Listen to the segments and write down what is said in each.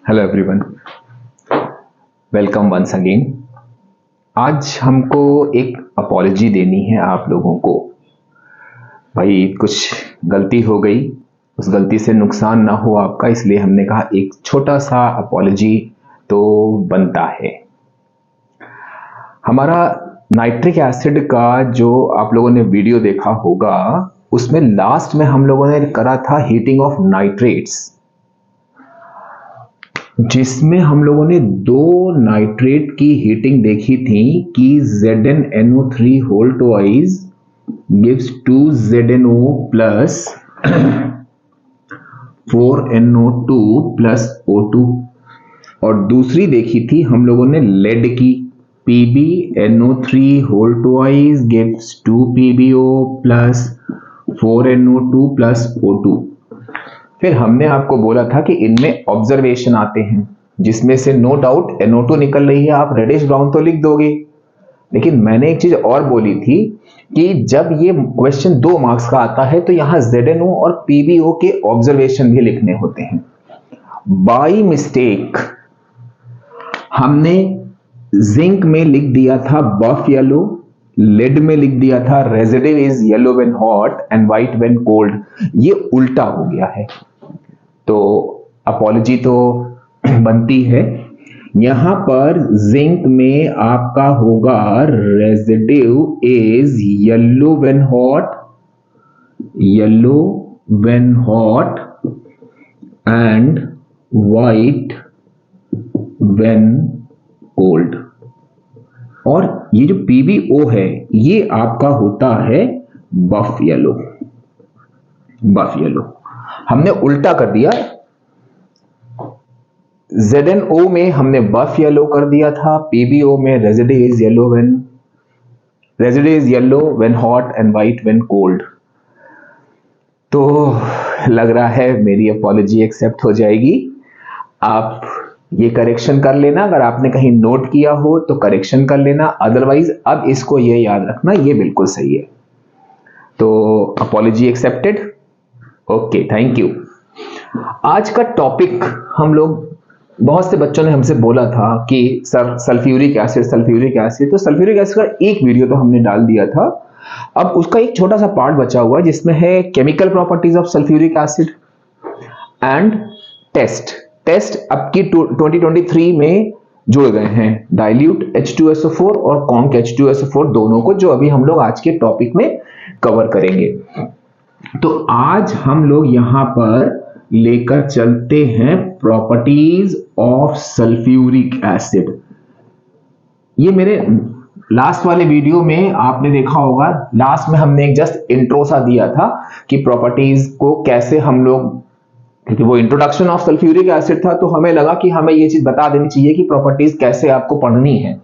Hello everyone, welcome once again. आज हमको एक अपॉलजी देनी है आप लोगों को। भाई कुछ गलती हो गई, उस गलती से नुकसान ना हो आपका, इसलिए हमने कहा एक छोटा सा अपॉलजी तो बनता है। हमारा नाइट्रिक एसिड का जो आप लोगों ने वीडियो देखा होगा, उसमें लास्ट में हम लोगों ने करा था हीटिंग ऑफ नाइट्रेट्स, जिसमें हम लोगों ने दो नाइट्रेट की हीटिंग देखी थी कि ZnNO3 whole twice gives 2ZnO plus 4NO2 plus O2, और दूसरी देखी थी हम लोगों ने लेड की PbNO3 whole twice gives 2PbO plus 4NO2 plus O2। फिर हमने आपको बोला था कि इनमें ऑब्जर्वेशन आते हैं, जिसमें से नो डाउट NO2 निकल रही है, आप रेडिश ब्राउन तो लिख दोगे। लेकिन मैंने एक चीज और बोली थी कि जब ये क्वेश्चन 2 मार्क्स का आता है तो यहां ZnO और PbO के ऑब्जर्वेशन भी लिखने होते हैं। बाय मिस्टेक हमने जिंक में लिख दिया था बफ येलो, लेड में लिख दिया था residue is yellow when hot and white when cold. ये उल्टा हो गया है, तो अपॉलजी तो बनती है। यहां पर जिंक में आपका होगा residue is yellow when hot and white when cold. और ये जो PbO है ये आपका होता है बफ येलो। हमने उल्टा कर दिया, ZnO में हमने बफ येलो कर दिया था, PbO में residue is yellow when hot and white when cold. तो लग रहा है मेरी अपॉलजी एक्सेप्ट हो जाएगी। आप ये करेक्शन कर लेना, अगर आपने कहीं नोट किया हो तो करेक्शन कर लेना, अदरवाइज अब इसको ये याद रखना ये बिल्कुल सही है। तो apology accepted. Okay, thank you. आज का टॉपिक हम लोग, बहुत से बच्चों ने हमसे बोला था कि सर सल्फ्यूरिक एसिड, तो सल्फ्यूरिक एसिड का एक वीडियो तो हमने डाल दिया था। अब उसका एक छोटा सा पार्ट बचा हुआ है जिसमें है chemical properties of sulphuric acid and test अब की 2023 में जुड़ गए हैं, डाइल्यूट H2SO4 और कॉन्क H2SO4 दोनों को, जो अभी हम लोग आज के टॉपिक में कवर करेंगे। तो आज हम लोग यहां पर लेकर चलते हैं प्रॉपर्टीज ऑफ सल्फ्यूरिक एसिड। ये मेरे लास्ट वाले वीडियो में आपने देखा होगा, लास्ट में हमने एक जस्ट इंट्रो सा दिया था कि प्रॉपर्टीज को कैसे हम लोग, क्योंकि वो इंट्रोडक्शन ऑफ सल्फ्यूरिक एसिड था तो हमें लगा कि हमें ये चीज बता देनी चाहिए कि प्रॉपर्टीज कैसे आपको पढ़नी है।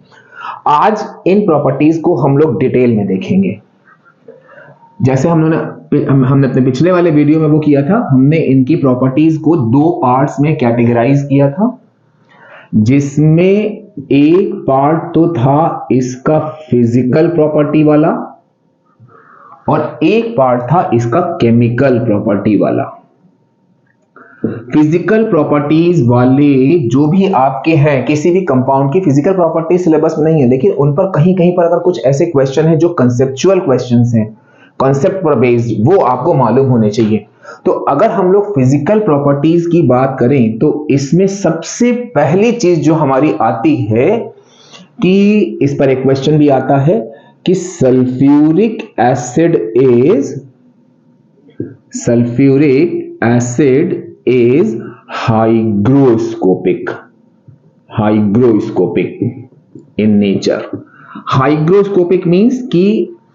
आज इन प्रॉपर्टीज को हम लोग डिटेल में देखेंगे। जैसे हमने अपने पिछले वाले वीडियो में वो किया था, हमने इनकी प्रॉपर्टीज को 2 पार्ट्स में कैटेगराइज किया था, जिसमें एक पार्ट तो था इसका फिजिकल प्रॉपर्टी वाला और एक पार्ट था इसका केमिकल प्रॉपर्टी वाला। फिजिकल प्रॉपर्टीज वाले जो भी आपके हैं, किसी भी कंपाउंड की फिजिकल प्रॉपर्टी सिलेबस में नहीं है, लेकिन उन पर कहीं कहीं पर अगर कुछ ऐसे क्वेश्चन हैं जो कंसेप्चुअल क्वेश्चंस हैं, कॉन्सेप्ट पर बेस्ड, वो आपको मालूम होने चाहिए। तो अगर हम लोग फिजिकल प्रॉपर्टीज की बात करें तो इसमें सबसे पहली चीज जो हमारी आती है कि इस पर एक क्वेश्चन भी आता है कि sulphuric acid is hygroscopic in nature. Hygroscopic means कि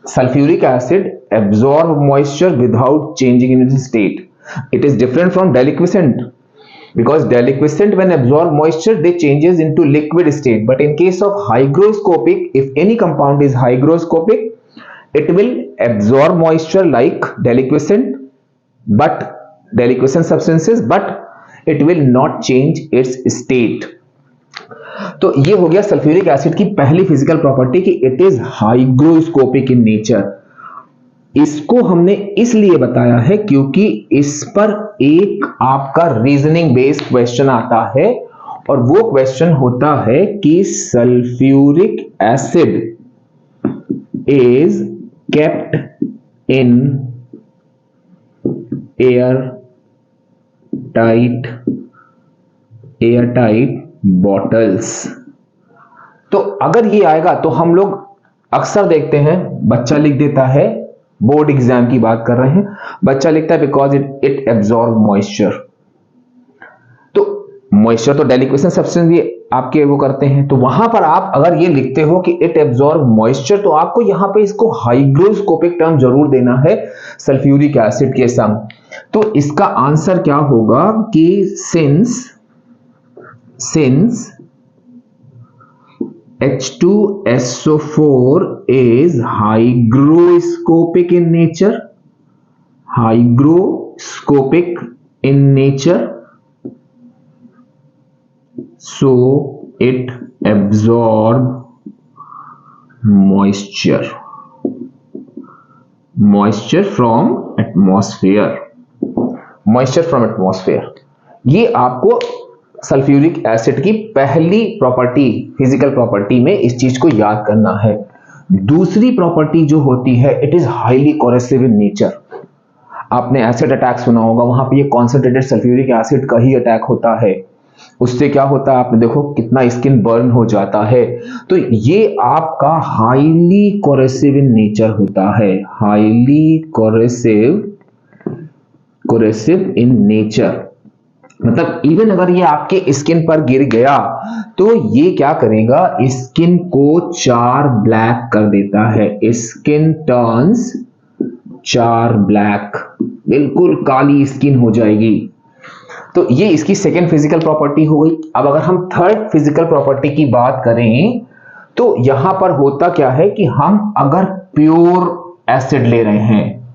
sulfuric acid absorb moisture without changing in its state. It is different from deliquescent, because deliquescent when absorb moisture they changes into liquid state, but in case of hygroscopic, if any compound is hygroscopic, it will absorb moisture like deliquescent substances, but it will not change its state. तो ये हो गया sulphuric acid की पहली physical property कि it is hygroscopic in nature. इसको हमने इसलिए बताया है क्योंकि इस पर एक आपका रीजनिंग बेस्ड क्वेश्चन आता है और वो क्वेश्चन होता है कि sulphuric acid is kept in air tight bottles. तो अगर ये आएगा तो हम लोग अक्सर देखते हैं बच्चा लिख देता है, बोर्ड एग्जाम की बात कर रहे हैं, बच्चा लिखता है बिकॉज इट एब्जॉर्ब मॉइस्चर। तो मॉइस्चर तो डेलिक्वेशन सब्सटेंस भी आपके वो करते हैं, तो वहां पर आप अगर ये लिखते हो कि इट एब्जॉर्ब मॉइस्चर तो आपको यहां पे इसको हाइग्रोस्कोपिक टर्म जरूर देना है सल्फ्यूरिक एसिड के संग। तो इसका आंसर क्या होगा कि since H2SO4 is hygroscopic in nature, so it absorb moisture from atmosphere। ये आपको सल्फ्यूरिक एसिड की पहली प्रॉपर्टी, फिजिकल प्रॉपर्टी में इस चीज को याद करना है। दूसरी प्रॉपर्टी जो होती है, it is highly coercive in nature. आपने एसिड अटैक सुना होगा, वहां पे ये कॉन्सेंट्रेटेड सल्फ्यूरिक एसिड का ही अटैक होता है, उससे क्या होता है आपने देखो कितना स्किन बर्न हो जाता है। तो ये आपका हाईली कोरेसिव इन नेचर होता है, हाईली कोरेसिव इन नेचर। मतलब इवन अगर ये आपके स्किन पर गिर गया तो ये क्या करेगा, स्किन को चार ब्लैक कर देता है, स्किन टर्न्स चार ब्लैक, बिल्कुल काली स्किन हो जाएगी। तो ये इसकी सेकेंड फिजिकल प्रॉपर्टी हो गई। अब अगर हम थर्ड फिजिकल प्रॉपर्टी की बात करें तो यहां पर होता क्या है कि हम अगर प्योर एसिड ले रहे हैं,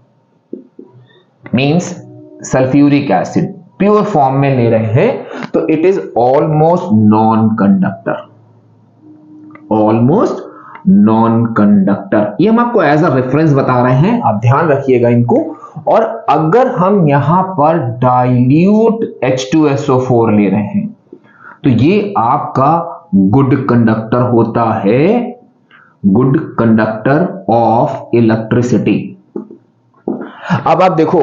means sulphuric acid pure form में ले रहे हैं, तो it is almost non conductor. ये हम आपको एज अ रेफरेंस बता रहे हैं, आप ध्यान रखिएगा इनको। और अगर हम यहां पर डाइल्यूट H2SO4 ले रहे हैं तो ये आपका गुड कंडक्टर होता है, गुड कंडक्टर ऑफ इलेक्ट्रिसिटी। अब आप देखो,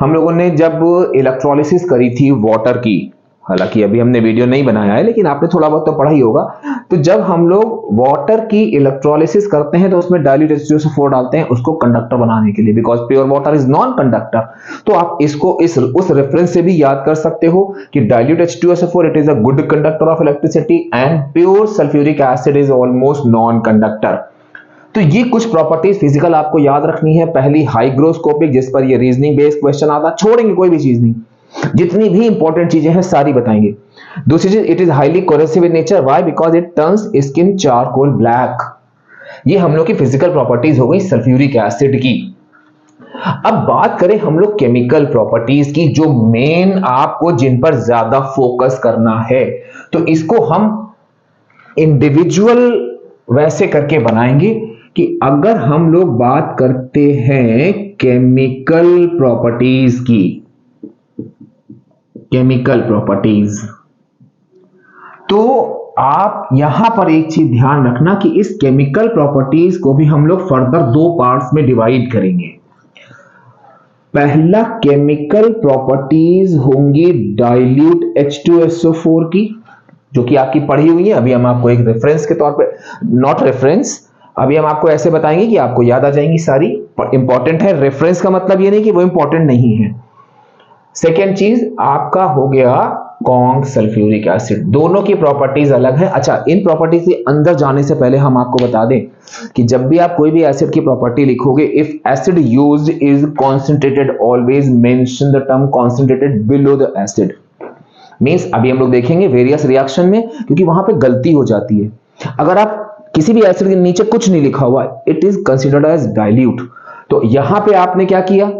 हम लोगों ने जब इलेक्ट्रोलिसिस करी थी वाटर की, हालांकि अभी हमने वीडियो नहीं बनाया है लेकिन आपने थोड़ा बहुत तो पढ़ा ही होगा, तो जब हम लोग वाटर की इलेक्ट्रोलिसिस करते हैं तो उसमें डाइल्यूट H2SO4 डालते हैं उसको कंडक्टर बनाने के लिए, because pure water is non conductor. तो आप इसको उस रेफरेंस से भी याद कर सकते हो कि dilute H2SO4 it is a good conductor of electricity and pure sulphuric acid is almost non conductor. तो ये कुछ प्रॉपर्टीज फिजिकल आपको याद रखनी है। पहली हाइग्रोस्कोपिक, जिस पर ये रीजनिंग बेस्ड क्वेश्चन आता, छोड़ेंगे कोई भी चीज नहीं, जितनी भी इंपॉर्टेंट चीजें हैं सारी बताएंगे। दूसरी चीज, it is highly coercive in nature, why, because it turns skin charcoal black. ये हम लोग की फिजिकल प्रॉपर्टीज हो गई सल्फ्यूरिक एसिड की। अब बात करें हम लोग केमिकल प्रॉपर्टीज की, जो मेन आपको जिन पर ज्यादा फोकस करना है, तो इसको हम इंडिविजुअल वैसे करके बनाएंगे कि अगर हम लोग बात करते हैं केमिकल प्रॉपर्टीज की, केमिकल प्रॉपर्टीज, तो आप यहां पर एक चीज ध्यान रखना कि इस केमिकल प्रॉपर्टीज को भी हम लोग फर्दर दो पार्ट्स में डिवाइड करेंगे। पहला केमिकल प्रॉपर्टीज होंगी डाइल्यूट H2SO4 की, जो कि आपकी पढ़ी हुई है। अभी हम आपको एक रेफरेंस के तौर पे, नॉट रेफरेंस, अभी हम आपको ऐसे बताएंगे कि आपको याद आ जाएंगी सारी, इंपॉर्टेंट है। रेफरेंस का मतलब ये नहीं कि वो इंपॉर्टेंट नहीं है। सेकेंड चीज आपका हो गया कॉन्ग सल्फ्यूरिक एसिड, दोनों की प्रॉपर्टीज अलग है। अच्छा, इन प्रॉपर्टीज के अंदर जाने से पहले हम आपको बता दें कि जब भी आप कोई भी एसिड की प्रॉपर्टी लिखोगे, if acid used is concentrated, always mention the term concentrated below the acid. Means अभी हम लोग देखेंगे वेरियस रिएक्शन में, क्योंकि वहां पे गलती हो जाती है। अगर आप किसी भी एसिड के नीचे कुछ नहीं लिखा हुआ, it is considered as dilute. तो यहां पे आपने क्या किया,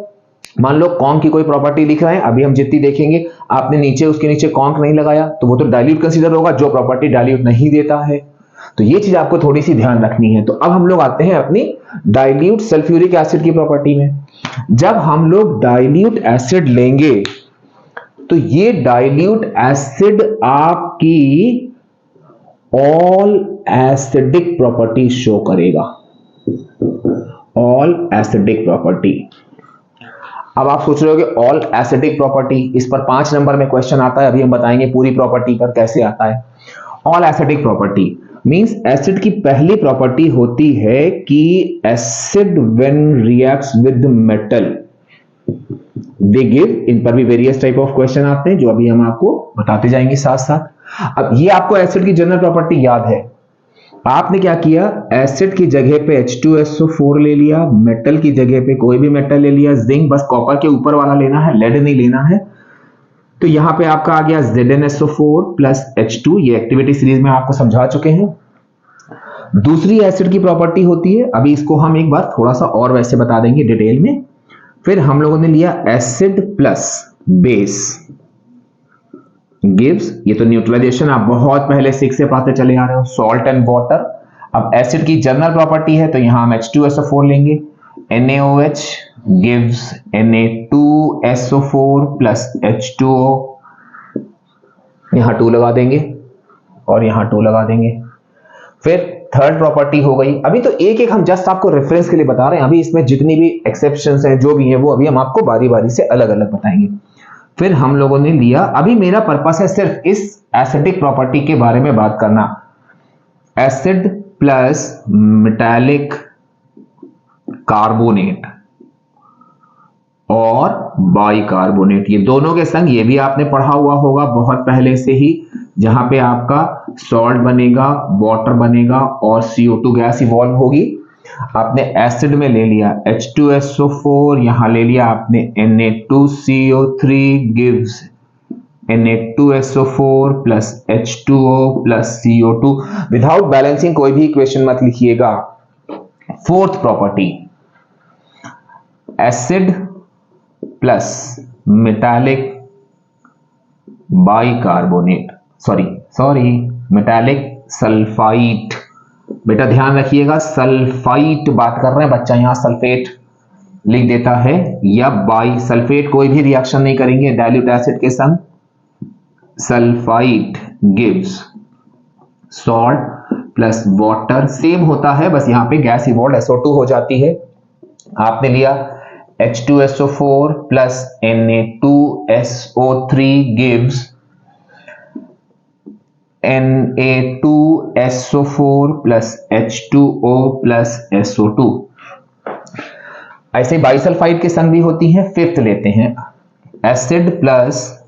मान लो कॉन्क की कोई प्रॉपर्टी लिख रहे हैं, अभी हम जितनी देखेंगे, आपने नीचे उसके नीचे कॉन्क नहीं लगाया तो वो तो डाइल्यूट कंसीडर होगा, जो प्रॉपर्टी डाइल्यूट नहीं देता है। तो ये चीज आपको थोड़ी सी ध्यान रखनी है। तो अब हम लोग आते हैं अपनी डाइल्यूट सल्फ्यूरिक एसिड की प्रॉपर्टी में। जब हम लोग डाइल्यूट एसिड लेंगे तो ये डाइल्यूट एसिड आपकी ऑल एसिडिक प्रॉपर्टी शो करेगा, ऑल एसिडिक प्रॉपर्टी। अब आप सोच रहे हो कि ऑल एसिडिक प्रॉपर्टी, इस पर 5 नंबर में क्वेश्चन आता है, अभी हम बताएंगे पूरी प्रॉपर्टी पर कैसे आता है। All acidic property means acid की पहली प्रॉपर्टी होती है कि acid when reacts with metal they give, इन पर भी वेरियस टाइप ऑफ क्वेश्चन आते हैं जो अभी हम आपको बताते जाएंगे साथ साथ। अब ये आपको एसिड की जनरल प्रॉपर्टी याद है, आपने क्या किया, एसिड की जगह पे H2SO4 ले लिया, मेटल की जगह पे कोई भी मेटल ले लिया, जिंक बस कॉपर के ऊपर वाला लेना है, लेड नहीं लेना है। तो यहां पे आपका आ गया ZnSO4 प्लस H2, ये एक्टिविटी सीरीज में आपको समझा चुके हैं। दूसरी एसिड की प्रॉपर्टी होती है, अभी इसको हम एक बार थोड़ा सा और वैसे बता देंगे डिटेल में। फिर हम लोगों ने लिया एसिड प्लस बेस गिव्स, ये तो न्यूट्रलाइजेशन आप बहुत पहले सीख से पढ़ते चले आ रहे हो, सॉल्ट एंड वाटर। अब एसिड की जनरल प्रॉपर्टी है तो यहां हम H2SO4 लेंगे, NaOH gives Na2SO4 plus H2O, यहां 2 लगा देंगे और यहां 2 लगा देंगे। फिर थर्ड प्रॉपर्टी हो गई, अभी तो एक एक हम जस्ट आपको रेफरेंस के लिए बता रहे हैं, अभी इसमें जितनी भी एक्सेप्शंस हैं जो भी हैं वो अभी हम आपको बारी बारी से अलग अलग बताएंगे। फिर हम लोगों ने लिया, अभी मेरा पर्पस है सिर्फ इस एसिडिक प्रॉपर्टी के बारे में बात करना, एसिड प्लस मेटालिक कार्बोनेट और बाइकार्बोनेट, ये दोनों के संग, ये भी आपने पढ़ा हुआ होगा बहुत पहले से ही, जहां पे आपका सॉल्ट बनेगा, वाटर बनेगा और CO2 गैस इवॉल्व होगी। आपने एसिड में ले लिया H2SO4, यहां ले लिया आपने Na2CO3 gives Na2SO4 plus H2O plus CO2। Without balancing कोई भी इक्वेशन मत लिखिएगा। Fourth property, acid plus metallic bicarbonate, sorry metallic sulphite, बेटा ध्यान रखिएगा सल्फाइट बात कर रहे हैं, बच्चा यहां सल्फेट लिख देता है, या बाई सल्फेट कोई भी रिएक्शन नहीं करेंगे डाइल्यूट एसिड के संग। Sulphite gives salt plus water, same होता है बस यहां पे गैस इवॉल्व SO2 हो जाती है। आपने लिया H2SO4 plus Na2SO3 gives Na2SO4 plus H2O plus SO2। ऐसे बाइसल्फाइड के संग भी होती हैं। फिफ्थ लेते हैं, acid plus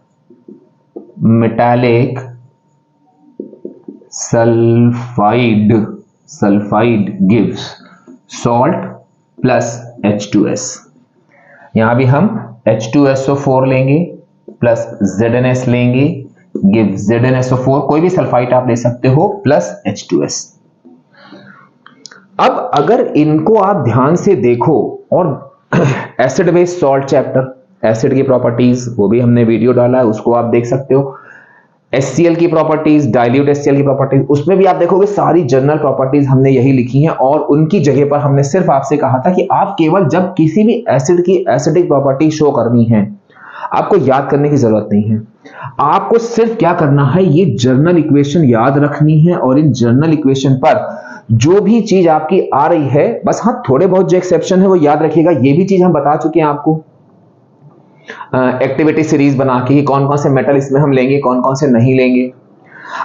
metallic sulphide gives salt plus H2S। यहां भी हम H2SO4 लेंगे प्लस ZnS लेंगे, गिव ZnSO4, कोई भी सल्फाइड आप ले सकते हो, प्लस H2S। अब अगर इनको आप ध्यान से देखो, और acid base salt chapter, acid की प्रॉपर्टीज वो भी हमने वीडियो डाला है, उसको आप देख सकते हो। HCl की प्रॉपर्टीज, डाइल्यूट HCl की प्रॉपर्टीज, उसमें भी आप देखोगे सारी जनरल प्रॉपर्टीज हमने यही लिखी हैं, और उनकी जगह पर हमने सिर्फ आपसे कहा था कि आप केवल जब किसी भी एसिड की एसिडिक प्रॉपर्टी शो करनी है, आपको याद करने की जरूरत नहीं है, आपको सिर्फ क्या करना है, ये जर्नल इक्वेशन याद रखनी है, और इन जर्नल इक्वेशन पर जो भी चीज आपकी आ रही है, बस हाँ थोड़े बहुत जो एक्सेप्शन है वो याद रखिएगा। ये भी चीज हम बता चुके हैं आपको एक्टिविटी सीरीज बना के, कौन कौन से मेटल इसमें हम लेंगे, कौन कौन से नहीं लेंगे।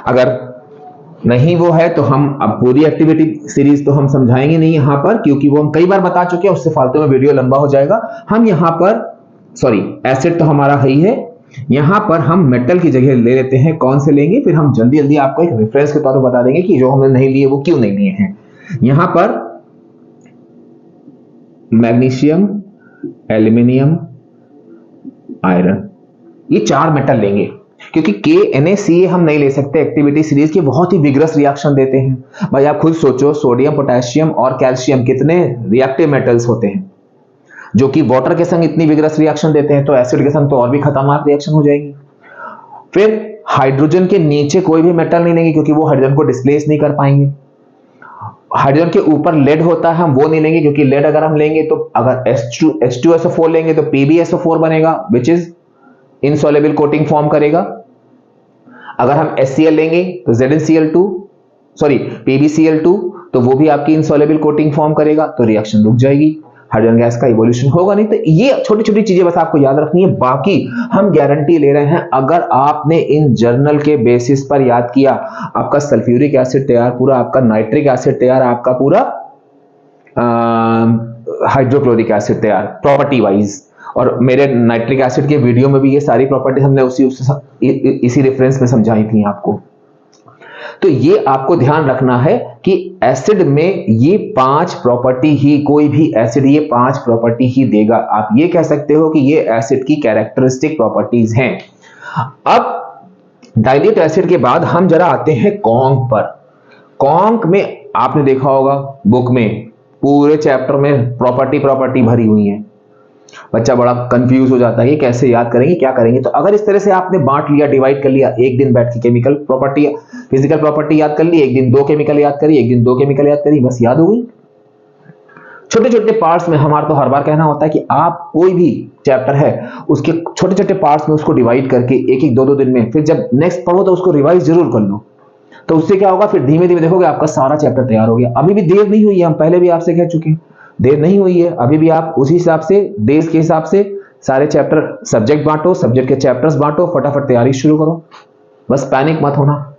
अगर नहीं वो है तो हम अब पूरी एक्टिविटी सीरीज तो हम समझाएंगे नहीं यहां पर, क्योंकि वो हम कई बार बता चुके हैं, उससे फालतू में वीडियो लंबा हो जाएगा। हम यहां पर एसिड तो हमारा है ही है, यहां पर हम मेटल की जगह ले लेते हैं, कौन से लेंगे, फिर हम जल्दी जल्दी आपको एक रेफरेंस के तौर पर बता देंगे कि जो हमने नहीं लिए वो क्यों नहीं लिए हैं। यहां पर मैग्नीशियम, एल्यूमिनियम, आयरन, ये 4 मेटल लेंगे, क्योंकि KNaCl हम नहीं ले सकते एक्टिविटी सीरीज के, बहुत ही विग्रस रिएक्शन देते हैं। भाई आप खुद सोचो, सोडियम, पोटेशियम और कैल्शियम कितने रिएक्टिव मेटल्स होते हैं, जो कि वाटर के संग इतनी विग्रस रिएक्शन देते हैं, तो एसिड के संग तो और भी खतरनाक रिएक्शन हो जाएगी। फिर हाइड्रोजन के नीचे कोई भी मेटल नहीं लेंगे, क्योंकि वो हाइड्रोजन को डिस्प्लेस नहीं कर पाएंगे। हाइड्रोजन के ऊपर लेड होता है, हम वो नहीं लेंगे, क्योंकि लेड अगर हम लेंगे तो अगर H2SO4 लेंगे तो PbSO4 बनेगा, which is insoluble coating form करेगा। अगर हम HCl लेंगे तो ZnCl2 सॉरी PbCl2 तो वो भी आपकी इनसॉल्युबल कोटिंग फॉर्म करेगा, तो रिएक्शन रुक जाएगी, हाइड्रोजन गैस का इवोल्यूशन होगा नहीं। तो ये छोटी छोटी चीजें बस आपको याद रखनी है। बाकी हम गारंटी ले रहे हैं, अगर आपने इन जर्नल के बेसिस पर याद किया, आपका सल्फ्यूरिक एसिड तैयार, पूरा आपका नाइट्रिक एसिड तैयार, आपका पूरा हाइड्रोक्लोरिक एसिड तैयार प्रॉपर्टी वाइज। और मेरे नाइट्रिक एसिड के वीडियो में भी ये सारी प्रॉपर्टी हमने इसी रेफरेंस में समझाई थी आपको। तो ये आपको ध्यान रखना है कि एसिड में ये 5 प्रॉपर्टी ही, कोई भी एसिड ये 5 प्रॉपर्टी ही देगा। आप ये कह सकते हो कि ये एसिड की कैरेक्टरिस्टिक प्रॉपर्टीज हैं। अब डाइल्यूट एसिड के बाद हम जरा आते हैं कॉन्क पर। कॉन्क में आपने देखा होगा बुक में पूरे चैप्टर में प्रॉपर्टी भरी हुई है। बच्चा बड़ा कंफ्यूज हो जाता है कि कैसे याद करेंगे, क्या करेंगे। तो अगर इस तरह से आपने बांट लिया, डिवाइड कर लिया, एक दिन बैठ के केमिकल प्रॉपर्टी फिजिकल प्रॉपर्टी याद कर ली, एक दिन 2 केमिकल याद करी, एक दिन 2 केमिकल याद करी, बस याद हो गई। छोटे छोटे पार्ट्स में हमारा तो हर बार कहना होता है कि आप कोई भी चैप्टर है उसके छोटे छोटे पार्ट्स में उसको डिवाइड करके एक एक 2-2 दिन में, फिर जब नेक्स्ट पढ़ो तो उसको रिवाइज जरूर कर लो। तो उससे क्या होगा, फिर धीमे धीमे देखोगे आपका सारा चैप्टर तैयार हो गया। अभी भी देर नहीं हुई है, हम पहले भी आपसे कह चुके हैं, देर नहीं हुई है। अभी भी आप उसी हिसाब से, डेज के हिसाब से सारे चैप्टर सब्जेक्ट बांटो, सब्जेक्ट के चैप्टर्स बांटो, फटाफट तैयारी शुरू करो, बस पैनिक मत होना।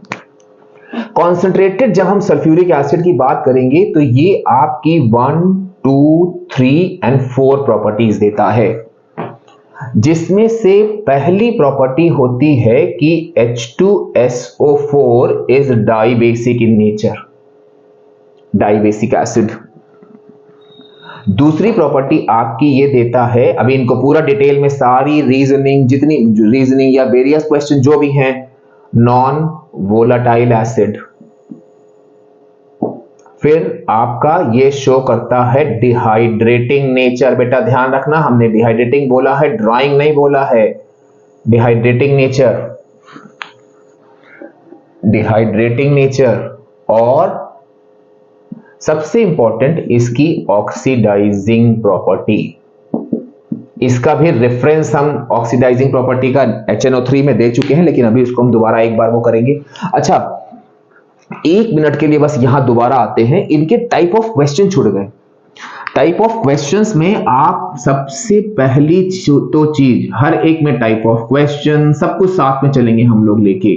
कॉन्सेंट्रेटेड जब हम सल्फ्यूरिक एसिड की बात करेंगे तो ये आपकी 1, 2, 3 एंड 4 प्रॉपर्टीज देता है, जिसमें से पहली प्रॉपर्टी होती है कि H2SO4 is dibasic in nature, dibasic acid. दूसरी प्रॉपर्टी आपकी ये देता है, अभी इनको पूरा डिटेल में सारी रीजनिंग, जितनी रीजनिंग या वेरियस क्वेश्चन जो भी हैं, नॉन वोलाटाइल एसिड। फिर आपका ये शो करता है डिहाइड्रेटिंग नेचर। बेटा ध्यान रखना, हमने डिहाइड्रेटिंग बोला है, ड्राइंग नहीं बोला है। Dehydrating nature, dehydrating nature. और सबसे इंपॉर्टेंट इसकी ऑक्सीडाइजिंग प्रॉपर्टी। इसका भी रेफरेंस हम ऑक्सीडाइजिंग प्रॉपर्टी का HNO3 में दे चुके हैं, लेकिन अभी उसको हम दोबारा एक बार वो करेंगे। अच्छा, 1 मिनट के लिए बस यहां दोबारा आते हैं, इनके टाइप ऑफ क्वेश्चन छूट गए। टाइप ऑफ क्वेश्चंस में आप सबसे पहली तो चीज, हर एक में टाइप ऑफ क्वेश्चन सब कुछ साथ में चलेंगे हम लोग लेके।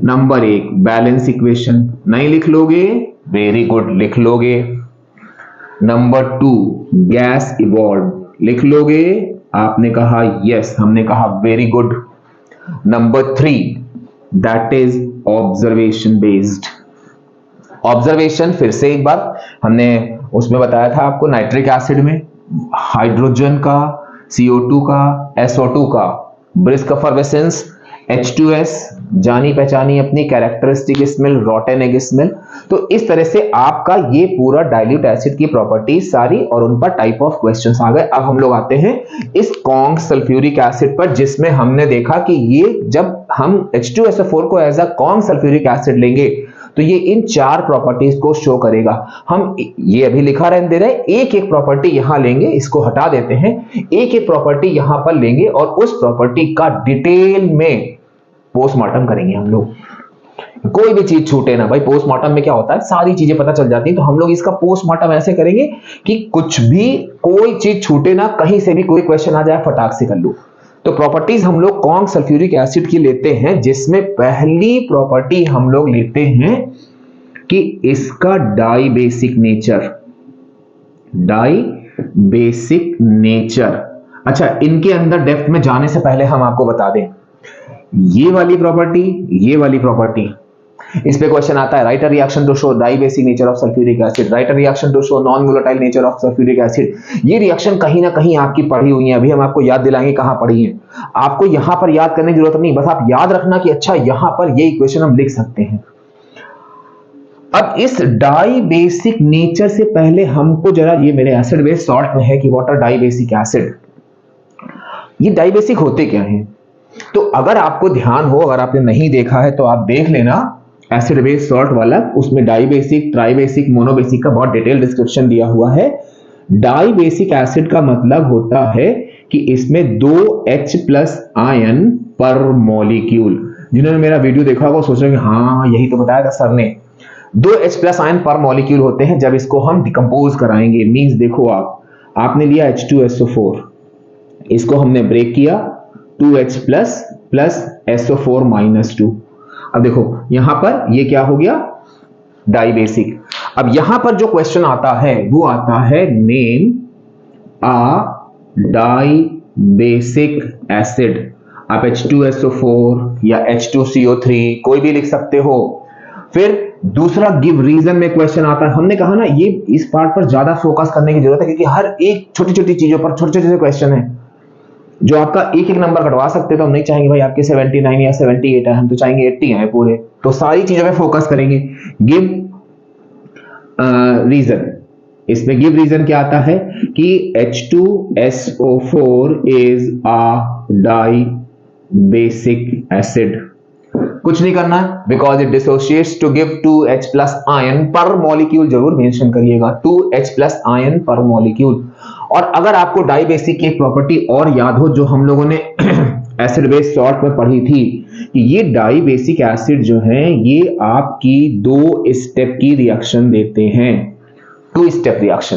नंबर 1 बैलेंस इक्वेशन, नहीं लिख लोगे, वेरी गुड, लिख लोगे। नंबर 2 गैस इवॉल्व, लिख लोगे, आपने कहा यस, हमने कहा very good. Number 3 that is observation based. Observation फिर से एक बार हमने उसमें बताया था आपको, नाइट्रिक एसिड में हाइड्रोजन का, CO2 का, SO2 का ब्रिस्क एफर्वेसेंस, H2S जानी पहचानी अपनी कैरेक्टरिस्टिक स्मेल, रॉटन एग स्मेल। तो इस तरह से आपका ये पूरा डाइल्यूट एसिड की प्रॉपर्टी सारी और उन पर टाइप ऑफ क्वेश्चंस आ गए। अब हम लोग आते हैं इस कॉन्क सल्फ्यूरिक एसिड पर, जिसमें हमने देखा कि ये जब हम H2SO4 को as a conc sulphuric acid लेंगे तो ये इन 4 प्रॉपर्टीज को शो करेगा। हम ये अभी लिखा रहने दे रहे हैं, एक एक प्रॉपर्टी यहां लेंगे, इसको हटा देते हैं, एक एक प्रॉपर्टी यहां पर लेंगे और उस प्रॉपर्टी का डिटेल में पोस्टमार्टम करेंगे हम लोग। कोई भी चीज छूटे ना भाई, पोस्टमार्टम में क्या होता है, सारी चीजें पता चल जाती हैं। तो हम लोग इसका पोस्टमार्टम ऐसे करेंगे कि कुछ भी, कोई चीज छूटे ना, कहीं से भी कोई क्वेश्चन आ जाए फटाक से कर लो। तो प्रॉपर्टीज हम लोग कॉन्क सल्फ्यूरिक एसिड की लेते हैं, जिसमें पहली प्रॉपर्टी हम लोग लेते हैं कि इसका डाइबेसिक नेचर, डाइबेसिक नेचर। अच्छा, इनके अंदर डेप्थ में जाने से पहले हम आपको बता दें, ये वाली प्रॉपर्टी, ये वाली प्रॉपर्टी, इस पे क्वेश्चन आता है, write a reaction to show dibasic nature of sulphuric acid, write a reaction to show non volatile nature of sulphuric acid. ये रिएक्शन कहीं ना कहीं आपकी पढ़ी हुई है, अभी हम आपको याद दिलाएंगे कहां पढ़ी है। आपको यहां पर याद करने की जरूरत नहीं, बस आप याद रखना कि अच्छा यहां पर ये इक्वेशन हम लिख सकते हैं। अब इस डाइबेसिक नेचर से पहले हमको जरा, ये मेरे एसिड बेस सॉल्ट में है कि वाटर डाइबेसिक एसिड, ये डाइबेसिक होते क्या हैं। तो अगर आपको ध्यान हो, अगर आपने नहीं देखा है तो आप देख लेना एसिड बेस सॉल्ट वाला, उसमें डाइबेसिक, ट्राइबेसिक, मोनोबेसिक का बहुत डिटेल डिस्क्रिप्शन दिया हुआ है। डाइबेसिक एसिड का मतलब होता है कि इसमें 2 H plus ion per molecule. जिन्होंने मेरा वीडियो देखा होगा सोच रहे हैं हाँ यही तो बताया था सर ने, 2 H plus ion per molecule होते हैं जब इसको हम डिकम्पोज कराएंगे। मींस देखो आपने लिया H2SO4, इसको हमने ब्रेक किया 2H plus plus SO4 minus 2। अब देखो यहां पर ये क्या हो गया, डाई बेसिक। अब यहां पर जो क्वेश्चन आता है वो आता है नेम आ डाई बेसिक एसिड। आप H2SO4 या H2CO3 कोई भी लिख सकते हो। फिर दूसरा गिव रीजन में क्वेश्चन आता है। हमने कहा ना ये इस पार्ट पर ज्यादा फोकस करने की जरूरत है क्योंकि हर एक छोटी छोटी चीजों पर छोटे छोटे क्वेश्चन है जो आपका एक एक नंबर कटवा सकते। तो हम नहीं चाहेंगे भाई आपके 79 या 78 है, हम तो चाहेंगे 80 है पूरे। तो सारी चीजों पे फोकस करेंगे। गिव रीजन, इसमें गिव रीजन क्या आता है कि H2SO4 is a dibasic acid. कुछ नहीं करना है because it dissociates to give 2H plus ion per molecule, जरूर मेंशन करिएगा 2H plus ion per molecule. और अगर आपको डाई बेसिक की एक प्रॉपर्टी और याद हो जो हम लोगों ने एसिड बेस सॉल्ट में पढ़ी थी कि ये डाई बेसिक एसिड जो है ये आपकी 2 स्टेप की रिएक्शन देते हैं, 2 स्टेप रिएक्शन।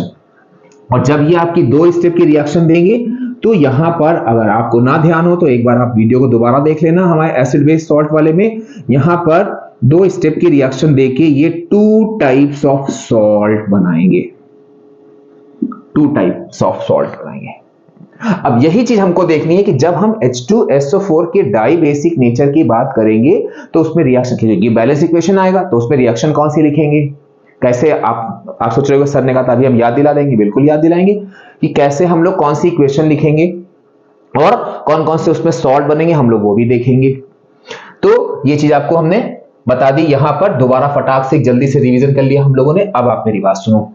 और जब ये आपकी 2 स्टेप की रिएक्शन देंगे तो यहां पर अगर आपको ना ध्यान हो तो एक बार आप वीडियो को दोबारा देख लेना हमारे एसिड बेस सॉल्ट वाले में। यहां पर 2 स्टेप की रिएक्शन देके ये 2 टाइप्स ऑफ सॉल्ट बनाएंगे, 2 टाइप्स ऑफ सॉल्ट बनाएंगे। अब यही चीज हमको देखनी है कि जब हम H2SO4 के डाई बेसिक नेचर की बात करेंगे तो उसमें रिएक्शन खींचेगी। बैलेंस इक्वेशन आएगा तो उसमें रिएक्शन कौन सी लिखेंगे, कैसे। आप सोच रहे हो सर ने कहा था अभी हम याद दिला देंगे, बिल्कुल याद दिलाएंगे कि कैसे हम लोग कौन सी इक्वेशन लिखेंगे और कौन कौन से उसमें सॉल्ट बनेंगे, हम लोग वो भी देखेंगे। तो ये चीज आपको हमने बता दी। यहां पर दोबारा फटाक से जल्दी से रिवीजन कर लिया हम लोगों ने। अब आप मेरी बात सुनो,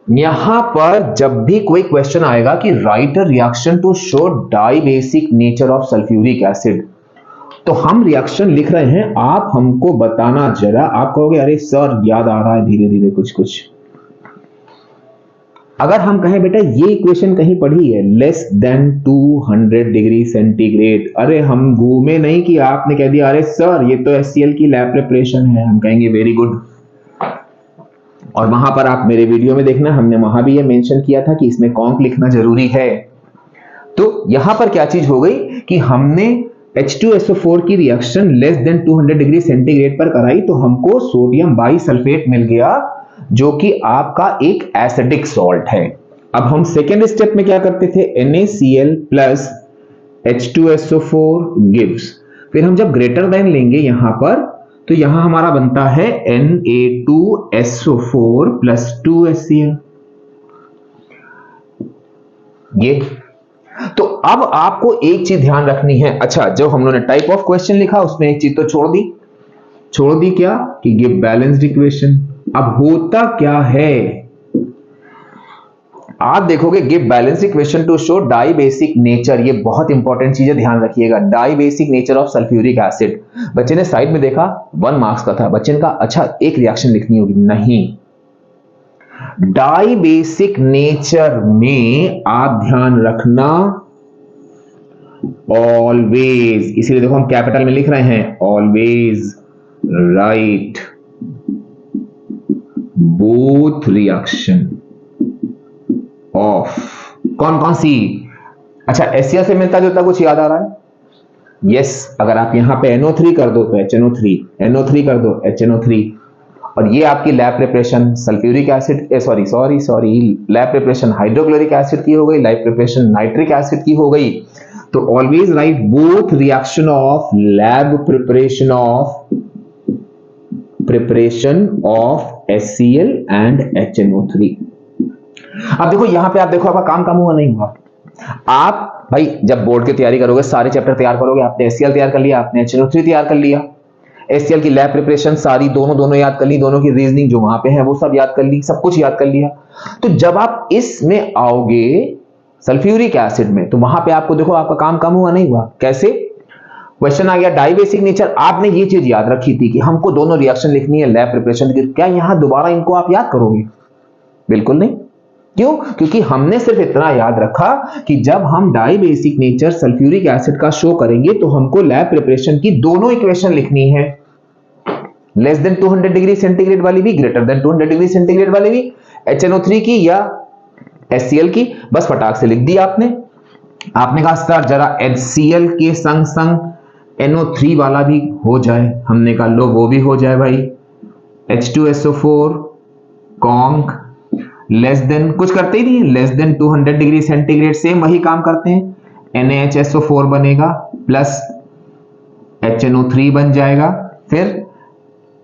यहां पर जब भी कोई क्वेश्चन आएगा कि write a reaction to show dibasic nature of sulphuric acid, तो हम रिएक्शन लिख रहे हैं, आप हमको बताना जरा। आप कहोगे अरे सर याद आ रहा है धीरे धीरे कुछ कुछ। अगर हम कहें बेटा ये इक्वेशन कहीं पढ़ी है लेस देन 200 डिग्री सेंटीग्रेड, अरे हम घूमे नहीं कि आपने कह दिया अरे सर ये तो HCl की लैब प्रिपरेशन है, हम कहेंगे वेरी गुड। और वहां पर आप मेरे वीडियो में देखना, हमने वहां भी ये मेंशन किया था कि इसमें कॉन्क लिखना जरूरी है। तो यहां पर क्या चीज हो गई कि हमने H2SO4 की reaction less than 200 degree centigrade पर कराई तो हमको सोडियम बाइसल्फेट मिल गया जो कि आपका एक एसिडिक सॉल्ट है। अब हम सेकेंड स्टेप में क्या करते थे, NaCl प्लस H2SO4 गिव्स। फिर हम जब ग्रेटर देन लेंगे यहां पर तो यहां हमारा बनता है Na2SO4 प्लस 2HCl। ये तो अब आपको एक चीज ध्यान रखनी है। अच्छा जो हम लोगों ने टाइप ऑफ क्वेश्चन लिखा उसमें एक चीज तो छोड़ दी क्या कि गिव बैलेंस्ड इक्वेशन। अब होता क्या है आप देखोगे give balanced equation to show dibasic nature. ये बहुत इंपॉर्टेंट चीज है, ध्यान रखिएगा। Dibasic nature of sulphuric acid. बच्चे ने साइड में देखा 1 मार्क्स का था, बच्चे ने कहा अच्छा एक रिएक्शन लिखनी होगी। नहीं, डाई बेसिक नेचर में आप ध्यान रखना ऑलवेज, इसीलिए देखो हम कैपिटल में लिख रहे हैं always right both reaction of कौन कौन सी। अच्छा HCl से मिलता जुलता कुछ याद आ रहा है? यस, अगर आप यहां पे NO3 कर दो तो HNO3, NO3 कर दो HNO3। और ये आपकी lab preparation sulphuric acid sorry lab preparation hydrochloric acid की हो गई, लैब प्रिपरेशन नाइट्रिक एसिड की हो गई। तो always right both reaction of lab preparation of HCl and HNO3। अब देखो यहां पे आप देखो आपका काम हुआ नहीं हुआ। आप भाई जब बोर्ड की तैयारी करोगे सारे चैप्टर तैयार करोगे, आपने HCl तैयार कर लिया, आपने HNO3 तैयार कर लिया, HCl की लैब प्रिपरेशन सारी दोनों याद कर ली, दोनों की रीजनिंग जो वहां पे है वो सब याद कर ली, सब कुछ याद कर लिया। तो जब आप इसमें आओगे सल्फ्यूरिक एसिड में तो वहां पे आपको देखो आपका काम हुआ नहीं हुआ। कैसे? क्वेश्चन आ गया डाई बेसिक नेचर, आपने ये चीज याद रखी थी कि हमको दोनों रिएक्शन लिखनी है लैब प्रिपरेशन की। क्या यहां दोबारा इनको आप याद करोगे? बिल्कुल नहीं। क्यों? क्योंकि हमने सिर्फ इतना याद रखा कि जब हम dibasic nature sulphuric acid का शो करेंगे तो हमको लैब प्रिपरेशन की दोनों इक्वेशन लिखनी है, लेस देन 200 डिग्री सेंटीग्रेड वाली भी, ग्रेटर देन 200 डिग्री सेंटीग्रेड वाली भी, HNO3 की या HCl की। बस फटाक से लिख दी आपने कहा सर जरा HCl के संग संग NO3 वाला भी हो जाए। हमने कहा लो वो भी हो जाए भाई, H2SO4 कॉन्क लेस देन, कुछ करते ही नहीं, less than 200 degree centigrade, same वही काम करते हैं, NaHSO4 बनेगा प्लस HNO3 बन जाएगा, फिर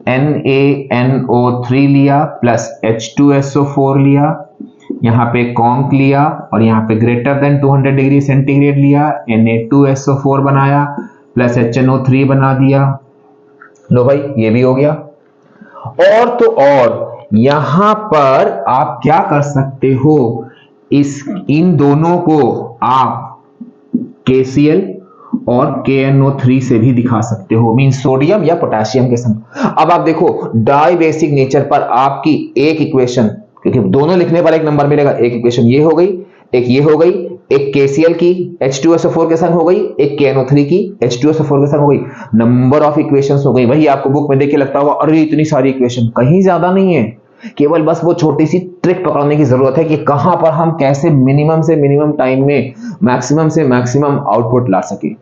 NaNO3 लिया प्लस H2SO4 लिया, यहां पे कॉन्क लिया और यहां पे ग्रेटर देन 200 डिग्री सेंटीग्रेड लिया, Na2SO4 बनाया प्लस HNO3 बना दिया। लो भाई ये भी हो गया। और तो और यहां पर आप क्या कर सकते हो, इन दोनों को आप KCl और KNO3 से भी दिखा सकते हो, मीन सोडियम या पोटेशियम के संग। अब आप देखो डाई बेसिक नेचर पर आपकी एक इक्वेशन, क्योंकि दोनों लिखने पर एक नंबर मिलेगा, एक इक्वेशन ये हो गई, एक ये हो गई, एक KCl की H2SO4 के संग हो गई, एक KNO3 की H2SO4 के संग हो गई, नंबर ऑफ इक्वेशंस हो गई। वही आपको बुक में देख के लगता होगा अरे इतनी सारी इक्वेशन, कहीं ज्यादा नहीं है, केवल बस वो छोटी सी ट्रिक पकड़ने की जरूरत है कि कहां पर हम कैसे मिनिमम से मिनिमम टाइम में मैक्सिमम से मैक्सिमम आउटपुट ला सके।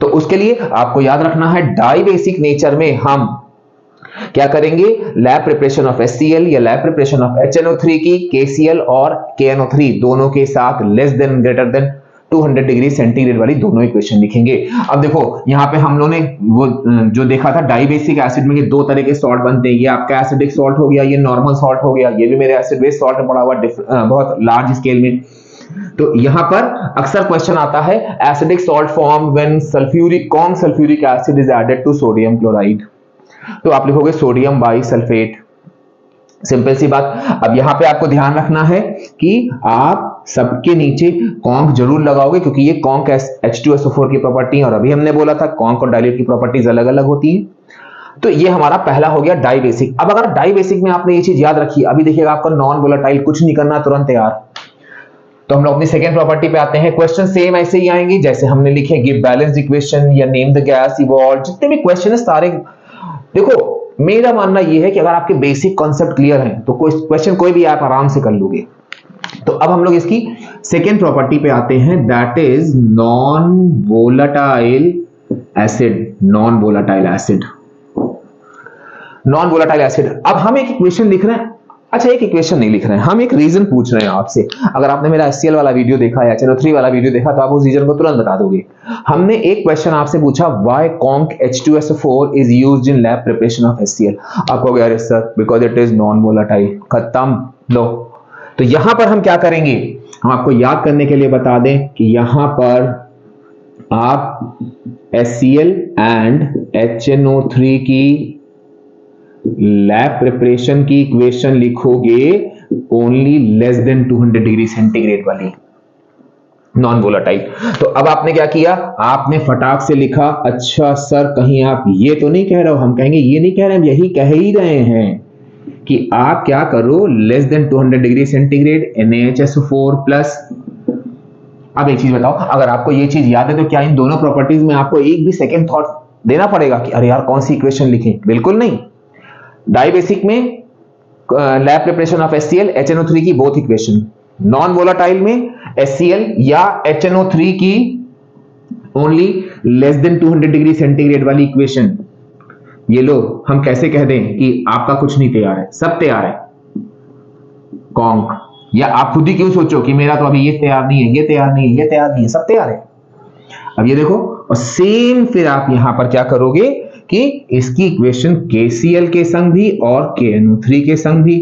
तो उसके लिए आपको याद रखना है डाई बेसिक नेचर में हम क्या करेंगे, लैब प्रिपरेशन ऑफ HCl या लैब प्रिपरेशन ऑफ HNO3 की KCl और KNO3 दोनों के साथ less than greater than 200 degree centigrade वाली दोनों इक्वेशन लिखेंगे। अब देखो यहाँ पे हम लोगों ने वो जो देखा था डाई बेसिक एसिड में दो तरह के सॉल्ट बनते हैं, ये आपका एसिडिक सॉल्ट हो गया, ये नॉर्मल सॉल्ट हो गया, ये भी मेरे एसिड बेस सॉल्ट में पड़ा हुआ बहुत लार्ज स्केल में। तो यहां पर अक्सर क्वेश्चन आता है acidic salt form when conc sulphuric acid is added to sodium chloride, तो आप लिखोगे सोडियम बाइसल्फेट, सिंपल सी बात। अब यहां पे आपको ध्यान रखना है कि आप सबके नीचे कॉन्क जरूर लगाओगे, क्योंकि ये कॉन्क H2SO4 की प्रॉपर्टी, और अभी हमने बोला था कॉन्क और डाइल्यूट की प्रॉपर्टीज अलग अलग होती है। तो ये हमारा पहला हो गया डाई बेसिक। अब अगर डाई बेसिक में आपने ये चीज याद रखी, अभी देखिएगा आपका नॉन वोलेटाइल, कुछ नहीं करना, तुरंत तैयार। तो हम लोग अपनी सेकेंड प्रॉपर्टी पे आते हैं। क्वेश्चन सेम ऐसे ही आएंगे जैसे हमने लिखे, गिव बैलेंस इक्वेशन या नेम द गैस इवॉल्व, जितने भी क्वेश्चन है सारे। देखो मेरा मानना यह है कि अगर आपके बेसिक कॉन्सेप्ट क्लियर हैं तो कोई क्वेश्चन कोई भी आप आराम से कर लोगे। तो अब हम लोग इसकी सेकेंड प्रॉपर्टी पे आते हैं, that is non volatile acid. Non volatile acid, non volatile acid. अब हम एक इक्वेशन लिख रहे हैं, अच्छा एक इक्वेशन नहीं लिख रहे हैं, हम एक रीजन पूछ रहे हैं आपसे। अगर आपने मेरा HCl वाला वीडियो देखा है, HNO3 वाला वीडियो देखा, तो आप उस रीजन को तुरंत बता दोगे। हमने एक क्वेश्चन आपसे पूछा, why conc H2SO4 is used in lab preparation of HCl। आप कहोगे अरे sir because it is non volatile, खत्म। लो तो यहां पर हम क्या करेंगे, हम आपको याद करने के लिए बता दें कि यहां पर आप HCl एंड HNO3 की लैब प्रिपरेशन की इक्वेशन लिखोगे only less than 200 degree centigrade वाली, नॉन वोलेटाइल। तो अब आपने क्या किया, आपने फटाक से लिखा, अच्छा सर कहीं आप ये तो नहीं कह रहे हो, हम कहेंगे ये नहीं कह रहे, हम यही कह ही रहे हैं कि आप क्या करो, less than 200 degree centigrade NaHSO4 plus. अब एक चीज बताओ, अगर आपको ये चीज याद है तो क्या इन दोनों प्रॉपर्टीज में आपको एक भी सेकेंड थॉट देना पड़ेगा कि अरे यार कौन सी इक्वेशन लिखें? बिल्कुल नहीं। डाई बेसिक में lab preparation of HCl HNO3 की बोथ इक्वेशन, नॉन वोलेटाइल में HCl या HNO3 की only less than 200 degree centigrade वाली इक्वेशन। ये लो हम कैसे कह दें कि आपका कुछ नहीं तैयार है, सब तैयार है कॉन्क, या आप खुद ही क्यों सोचो कि मेरा तो अभी ये तैयार नहीं है, ये तैयार नहीं है, ये तैयार नहीं है, सब तैयार है। अब ये देखो, और सेम फिर आप यहां पर क्या करोगे कि इसकी इक्वेशन KCl के संग भी और KNO3 के संग भी।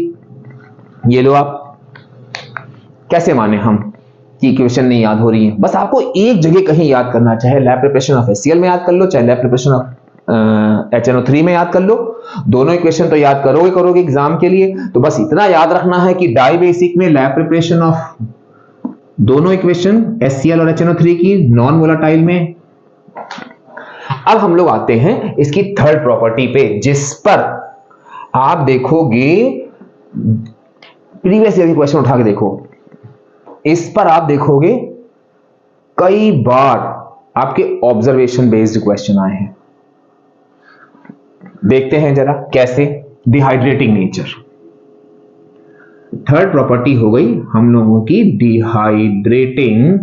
ये लो आप कैसे माने हम कि इक्वेशन नहीं याद हो रही है, बस आपको एक जगह कहीं याद करना, चाहे लैब प्रिपरेशन ऑफ HCl में याद कर लो, चाहे लैब प्रिपरेशन ऑफ HNO3 में याद कर लो, दोनों इक्वेशन तो याद करोगे एग्जाम के लिए। तो बस इतना याद रखना है कि डाई बेसिक में लैब प्रिपरेशन ऑफ दोनों इक्वेशन HCl और HNO3 की, नॉन वोलेटाइल में। अब हम लोग आते हैं इसकी थर्ड प्रॉपर्टी पे, जिस पर आप देखोगे प्रीवियस ईयर की क्वेश्चन उठा के देखो, इस पर आप देखोगे कई बार आपके ऑब्जर्वेशन बेस्ड क्वेश्चन आए हैं। देखते हैं जरा कैसे। डिहाइड्रेटिंग नेचर, थर्ड प्रॉपर्टी हो गई हम लोगों की डिहाइड्रेटिंग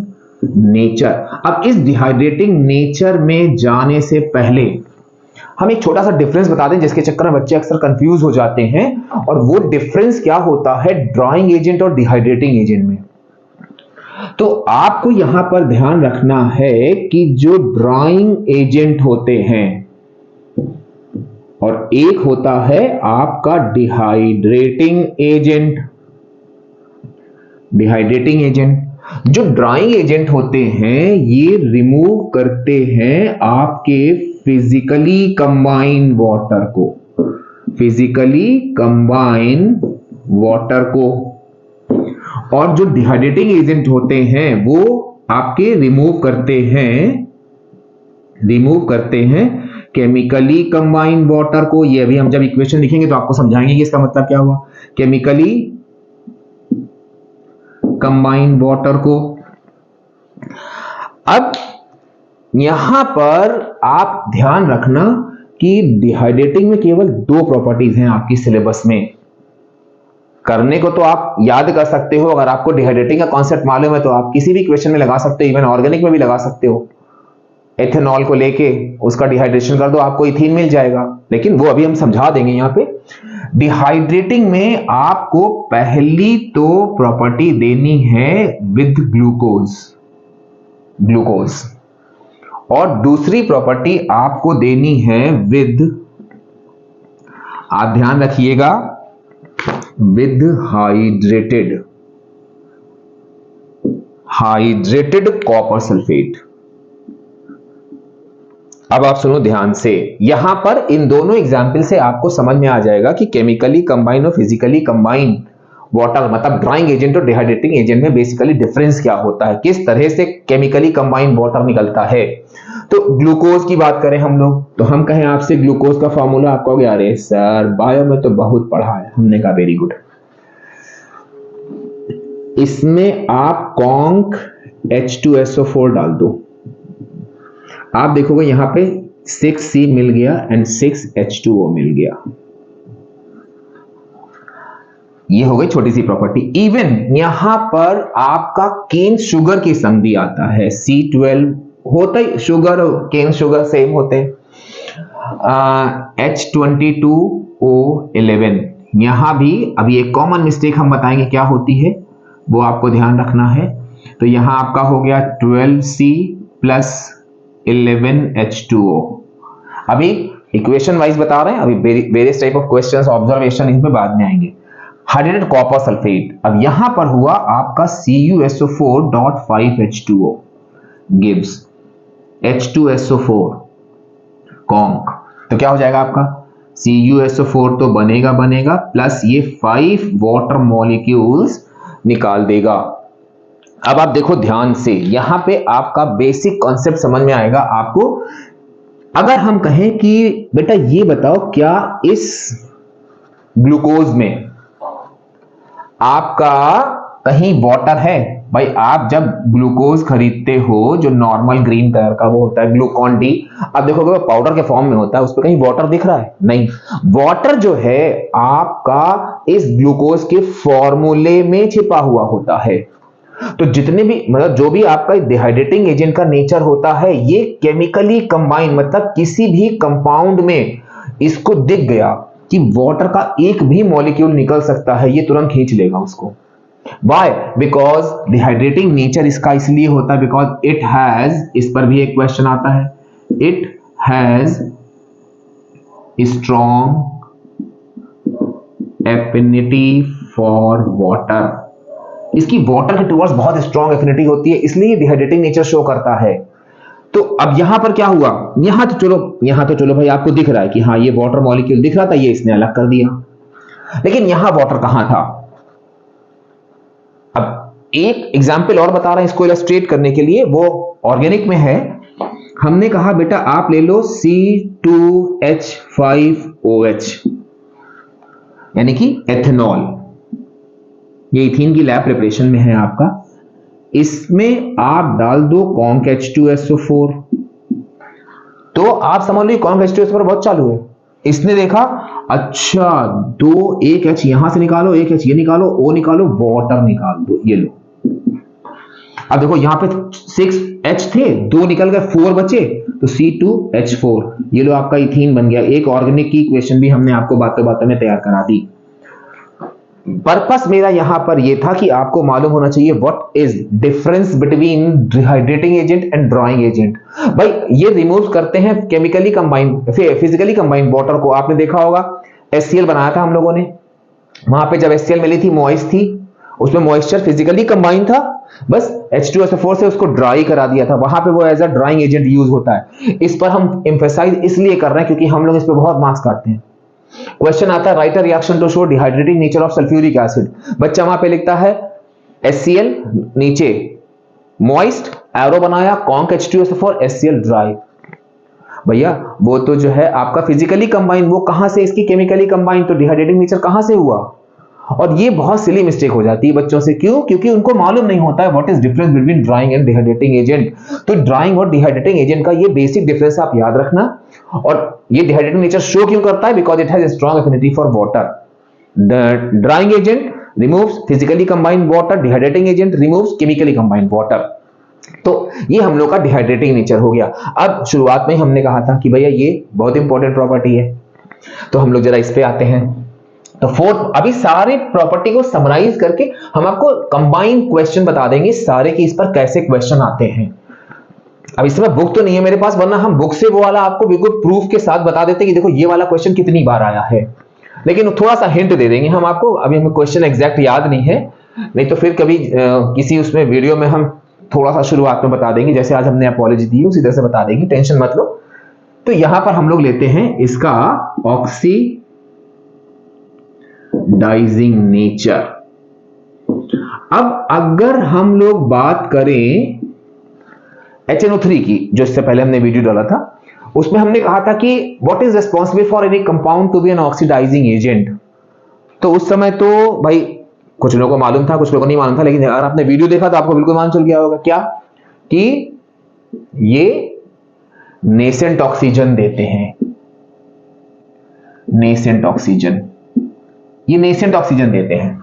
नेचर। अब इस डिहाइड्रेटिंग नेचर में जाने से पहले हम एक छोटा सा डिफरेंस बता दें, जिसके चक्कर में बच्चे अक्सर कंफ्यूज हो जाते हैं। और वो डिफरेंस क्या होता है ड्राइंग एजेंट और डिहाइड्रेटिंग एजेंट में। तो आपको यहां पर ध्यान रखना है कि जो ड्राइंग एजेंट होते हैं और एक होता है आपका डिहाइड्रेटिंग एजेंट। डिहाइड्रेटिंग एजेंट, जो ड्राइंग एजेंट होते हैं ये रिमूव करते हैं आपके फिजिकली कंबाइन वाटर को, फिजिकली कंबाइन वाटर को। और जो डिहाइड्रेटिंग एजेंट होते हैं वो आपके रिमूव करते हैं केमिकली कंबाइन वाटर को। ये अभी हम जब इक्वेशन लिखेंगे तो आपको समझाएंगे कि इसका मतलब क्या हुआ, केमिकली कंबाइन वाटर को। अब यहां पर आप ध्यान रखना कि डिहाइड्रेटिंग में केवल दो प्रॉपर्टीज हैं आपकी सिलेबस में। करने को तो आप याद कर सकते हो, अगर आपको डिहाइड्रेटिंग का कॉन्सेप्ट मालूम है तो आप किसी भी क्वेश्चन में लगा सकते हो, इवन ऑर्गेनिक में भी लगा सकते हो। एथेनॉल को लेके उसका डिहाइड्रेशन कर दो, आपको इथीन मिल जाएगा, लेकिन वो अभी हम समझा देंगे यहां पे। डिहाइड्रेटिंग में आपको पहली तो प्रॉपर्टी देनी है विद ग्लूकोज, और दूसरी प्रॉपर्टी आपको देनी है विद, आप ध्यान रखिएगा, विद हाइड्रेटेड कॉपर सल्फेट। अब आप सुनो ध्यान से, यहां पर इन दोनों एग्जाम्पल से आपको समझ में आ जाएगा कि केमिकली कंबाइन और फिजिकली कंबाइन वाटर मतलब ड्राइंग एजेंट और डिहाइड्रेटिंग एजेंट में बेसिकली डिफरेंस क्या होता है, किस तरह से केमिकली कंबाइन वाटर निकलता है। तो ग्लूकोज की बात करें हम लोग, तो हम कहें आपसे ग्लूकोज का फॉर्मूला, आप कहोगे अरे सर बायो में तो बहुत पढ़ा है। हमने कहा वेरी गुड, इसमें आप कॉन्क H2SO4 डाल दो। आप देखोगे यहां पे 6C मिल गया एंड 6H2O मिल गया। ये हो गई छोटी सी प्रॉपर्टी। इवन यहां पर आपका केन शुगर की संग भी आता है, C12 होता ही, शुगर केन शुगर सेम होते हैं। H22O11 यहां भी अभी एक कॉमन मिस्टेक हम बताएंगे क्या होती है, वो आपको ध्यान रखना है। तो यहां आपका हो गया 12C प्लस 11H2O। अभी इक्वेशन वाइज बता रहे हैं, अभी various type of questions observation इनमें बाद में आएंगे। हाइड्रेटेड कॉपर सल्फेट, अब यहां पर हुआ आपका CuSO4.5H2O गिव्स H2SO4 कॉन्क। तो क्या हो जाएगा आपका CuSO4 तो बनेगा प्लस ये 5 वाटर मॉलिक्यूल्स निकाल देगा। अब आप देखो ध्यान से, यहां पे आपका बेसिक कॉन्सेप्ट समझ में आएगा आपको। अगर हम कहें कि बेटा ये बताओ क्या इस ग्लूकोज में आपका कहीं वाटर है, भाई आप जब ग्लूकोज खरीदते हो जो नॉर्मल ग्रीन कलर का वो होता है ग्लूकॉन डी, अब देखोगे वो पाउडर के फॉर्म में होता है, उस पर कहीं वाटर दिख रहा है? नहीं, वाटर जो है आपका इस ग्लूकोज के फॉर्मूले में छिपा हुआ होता है। तो जितने भी मतलब जो भी आपका डिहाइड्रेटिंग एजेंट का नेचर होता है, ये केमिकली कंबाइन मतलब किसी भी कंपाउंड में इसको दिख गया कि वाटर का एक भी मॉलिक्यूल निकल सकता है, ये तुरंत खींच लेगा उसको। Why? Because डिहाइड्रेटिंग नेचर इसका इसलिए होता है बिकॉज इट हैज, इस पर भी एक क्वेश्चन आता है, it has strong affinity for water. इसकी वाटर के टुवर्ड्स बहुत स्ट्रॉन्ग एफिनिटी होती है, इसलिए डिहाइड्रेटिंग नेचर शो करता है। तो अब यहां पर क्या हुआ, यहां तो चलो भाई आपको दिख रहा है कि हाँ ये वाटर मॉलिक्यूल दिख रहा था, ये इसने अलग कर दिया, लेकिन यहां वाटर कहां था। अब एक एग्जाम्पल और बता रहे हैं इसको इलस्ट्रेट करने के लिए, वो ऑर्गेनिक में है। हमने कहा बेटा आप ले लो C2H5OH यानी कि एथेनॉल, ये इथीन की लैब प्रिपरेशन में है आपका। इसमें आप डाल दो कॉन्क H2SO4, तो आप समझ लो कॉन्क H2SO4 बहुत चालू है। इसने देखा अच्छा दो, एक H यहां से निकालो, एक H ये निकालो, O निकालो, वाटर निकाल दो, ये लो। अब देखो यहां पे 6H थे, 2 निकल गए, 4 बचे, तो C2H4, ये लो आपका इथीन बन गया। एक ऑर्गेनिक की इक्वेशन भी हमने आपको बातों बातों में तैयार करा दी। पर्पस मेरा यहां पर यह था कि आपको मालूम होना चाहिए what is difference between dehydrating agent and drying agent. भाई ये रिमूव करते हैं chemically combined, physically combined water को। आपने देखा होगा HCl बनाया था हम लोगों ने, वहां पे जब HCl मिली थी मॉइस्ट थी, उसमें मॉइस्चर फिजिकली कंबाइंड था, बस H2SO4 से उसको ड्राई करा दिया था, वहां पे वो as a drying agent use होता है। इस पर हम एम्फेसाइज इसलिए कर रहे हैं क्योंकि हम लोग इस पे बहुत मार्क्स काटते हैं। क्वेश्चन आता है write a reaction to show dehydrating nature of sulphuric acid. बच्चा वहां पे लिखता है HCl नीचे मॉइस्ट, एरो बनाया, कॉन्क H2SO4, HCl ड्राई। भैया वो तो जो है आपका फिजिकली कंबाइन, वो कहां से इसकी केमिकली कंबाइन, तो डिहाइड्रेटिंग नेचर कहां से हुआ। और ये बहुत सिली मिस्टेक हो जाती है बच्चों से, क्यों? क्योंकि उनको मालूम नहीं होता है what is difference between drawing and dehydrating agent. तो ड्राइंग और डिहाइड्रेटिंग एजेंट का ये बेसिक डिफरेंस आप याद रखना। और ये डिहाइड्रेटिंग नेचर शो क्यों करता है? Because it has strong affinity for water. The drying agent removes physically combined water, dehydrating agent removes chemically combined water. तो ये हम लोग का डिहाइड्रेटिंग नेचर हो गया। अब शुरुआत में हमने कहा था कि भैया ये बहुत इंपॉर्टेंट प्रॉपर्टी है, तो हम लोग जरा इस पे आते हैं। तो फोर्थ, अभी सारे प्रॉपर्टी को समराइज करके हम आपको कंबाइंड क्वेश्चन बता देंगे सारे कि इस पर कैसे क्वेश्चन आते हैं। अब इस समय बुक तो नहीं है मेरे पास, वरना हम बुक से वो वाला आपको बिल्कुल प्रूफ के साथ बता देते कि देखो ये वाला क्वेश्चन कितनी बार आया है, लेकिन थोड़ा सा हिंट दे देंगे हम आपको। अभी हमें क्वेश्चन एग्जैक्ट याद नहीं है, नहीं तो फिर कभी किसी उसमें वीडियो में हम थोड़ा सा शुरुआत में बता देंगे, जैसे आज हमने अपॉलॉजी दी उसी तरह से बता देंगे, टेंशन मत लो। तो यहां पर हम लोग लेते हैं इसका ऑक्सीडाइजिंग नेचर। अब अगर हम लोग बात करें HNO3 की, जो इससे पहले हमने वीडियो डाला था, उसमें हमने कहा था कि what is responsible for any compound to be an oxidising agent. तो उस समय तो भाई कुछ लोगों को मालूम था, कुछ लोगों को नहीं मालूम था, लेकिन अगर आपने वीडियो देखा तो आपको बिल्कुल मालूम चल गया होगा क्या, कि ये नेसेंट ऑक्सीजन देते हैं। नेसेंट ऑक्सीजन, ये नेसेंट ऑक्सीजन देते हैं।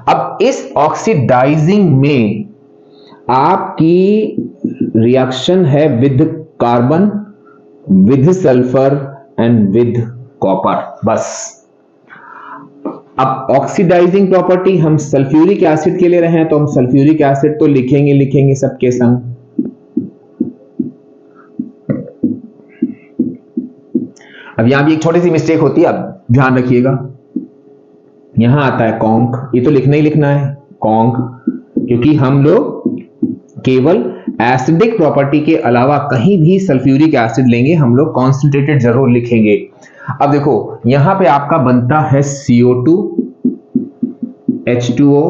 अब इस ऑक्सीडाइजिंग में आपकी रिएक्शन है with carbon, with sulphur and with copper, बस। अब ऑक्सीडाइजिंग प्रॉपर्टी हम सल्फ्यूरिक एसिड के ले रहे हैं, तो हम सल्फ्यूरिक एसिड तो लिखेंगे सबके संग। अब यहां भी एक छोटी सी मिस्टेक होती है, अब ध्यान रखिएगा। यहां आता है कॉन्क, ये तो लिखना ही लिखना है कॉन्क, क्योंकि हम लोग केवल एसिडिक प्रॉपर्टी के अलावा कहीं भी सल्फ्यूरिक एसिड लेंगे हम लोग कॉन्सेंट्रेटेड जरूर लिखेंगे। अब देखो यहां पे आपका बनता है CO2, H2O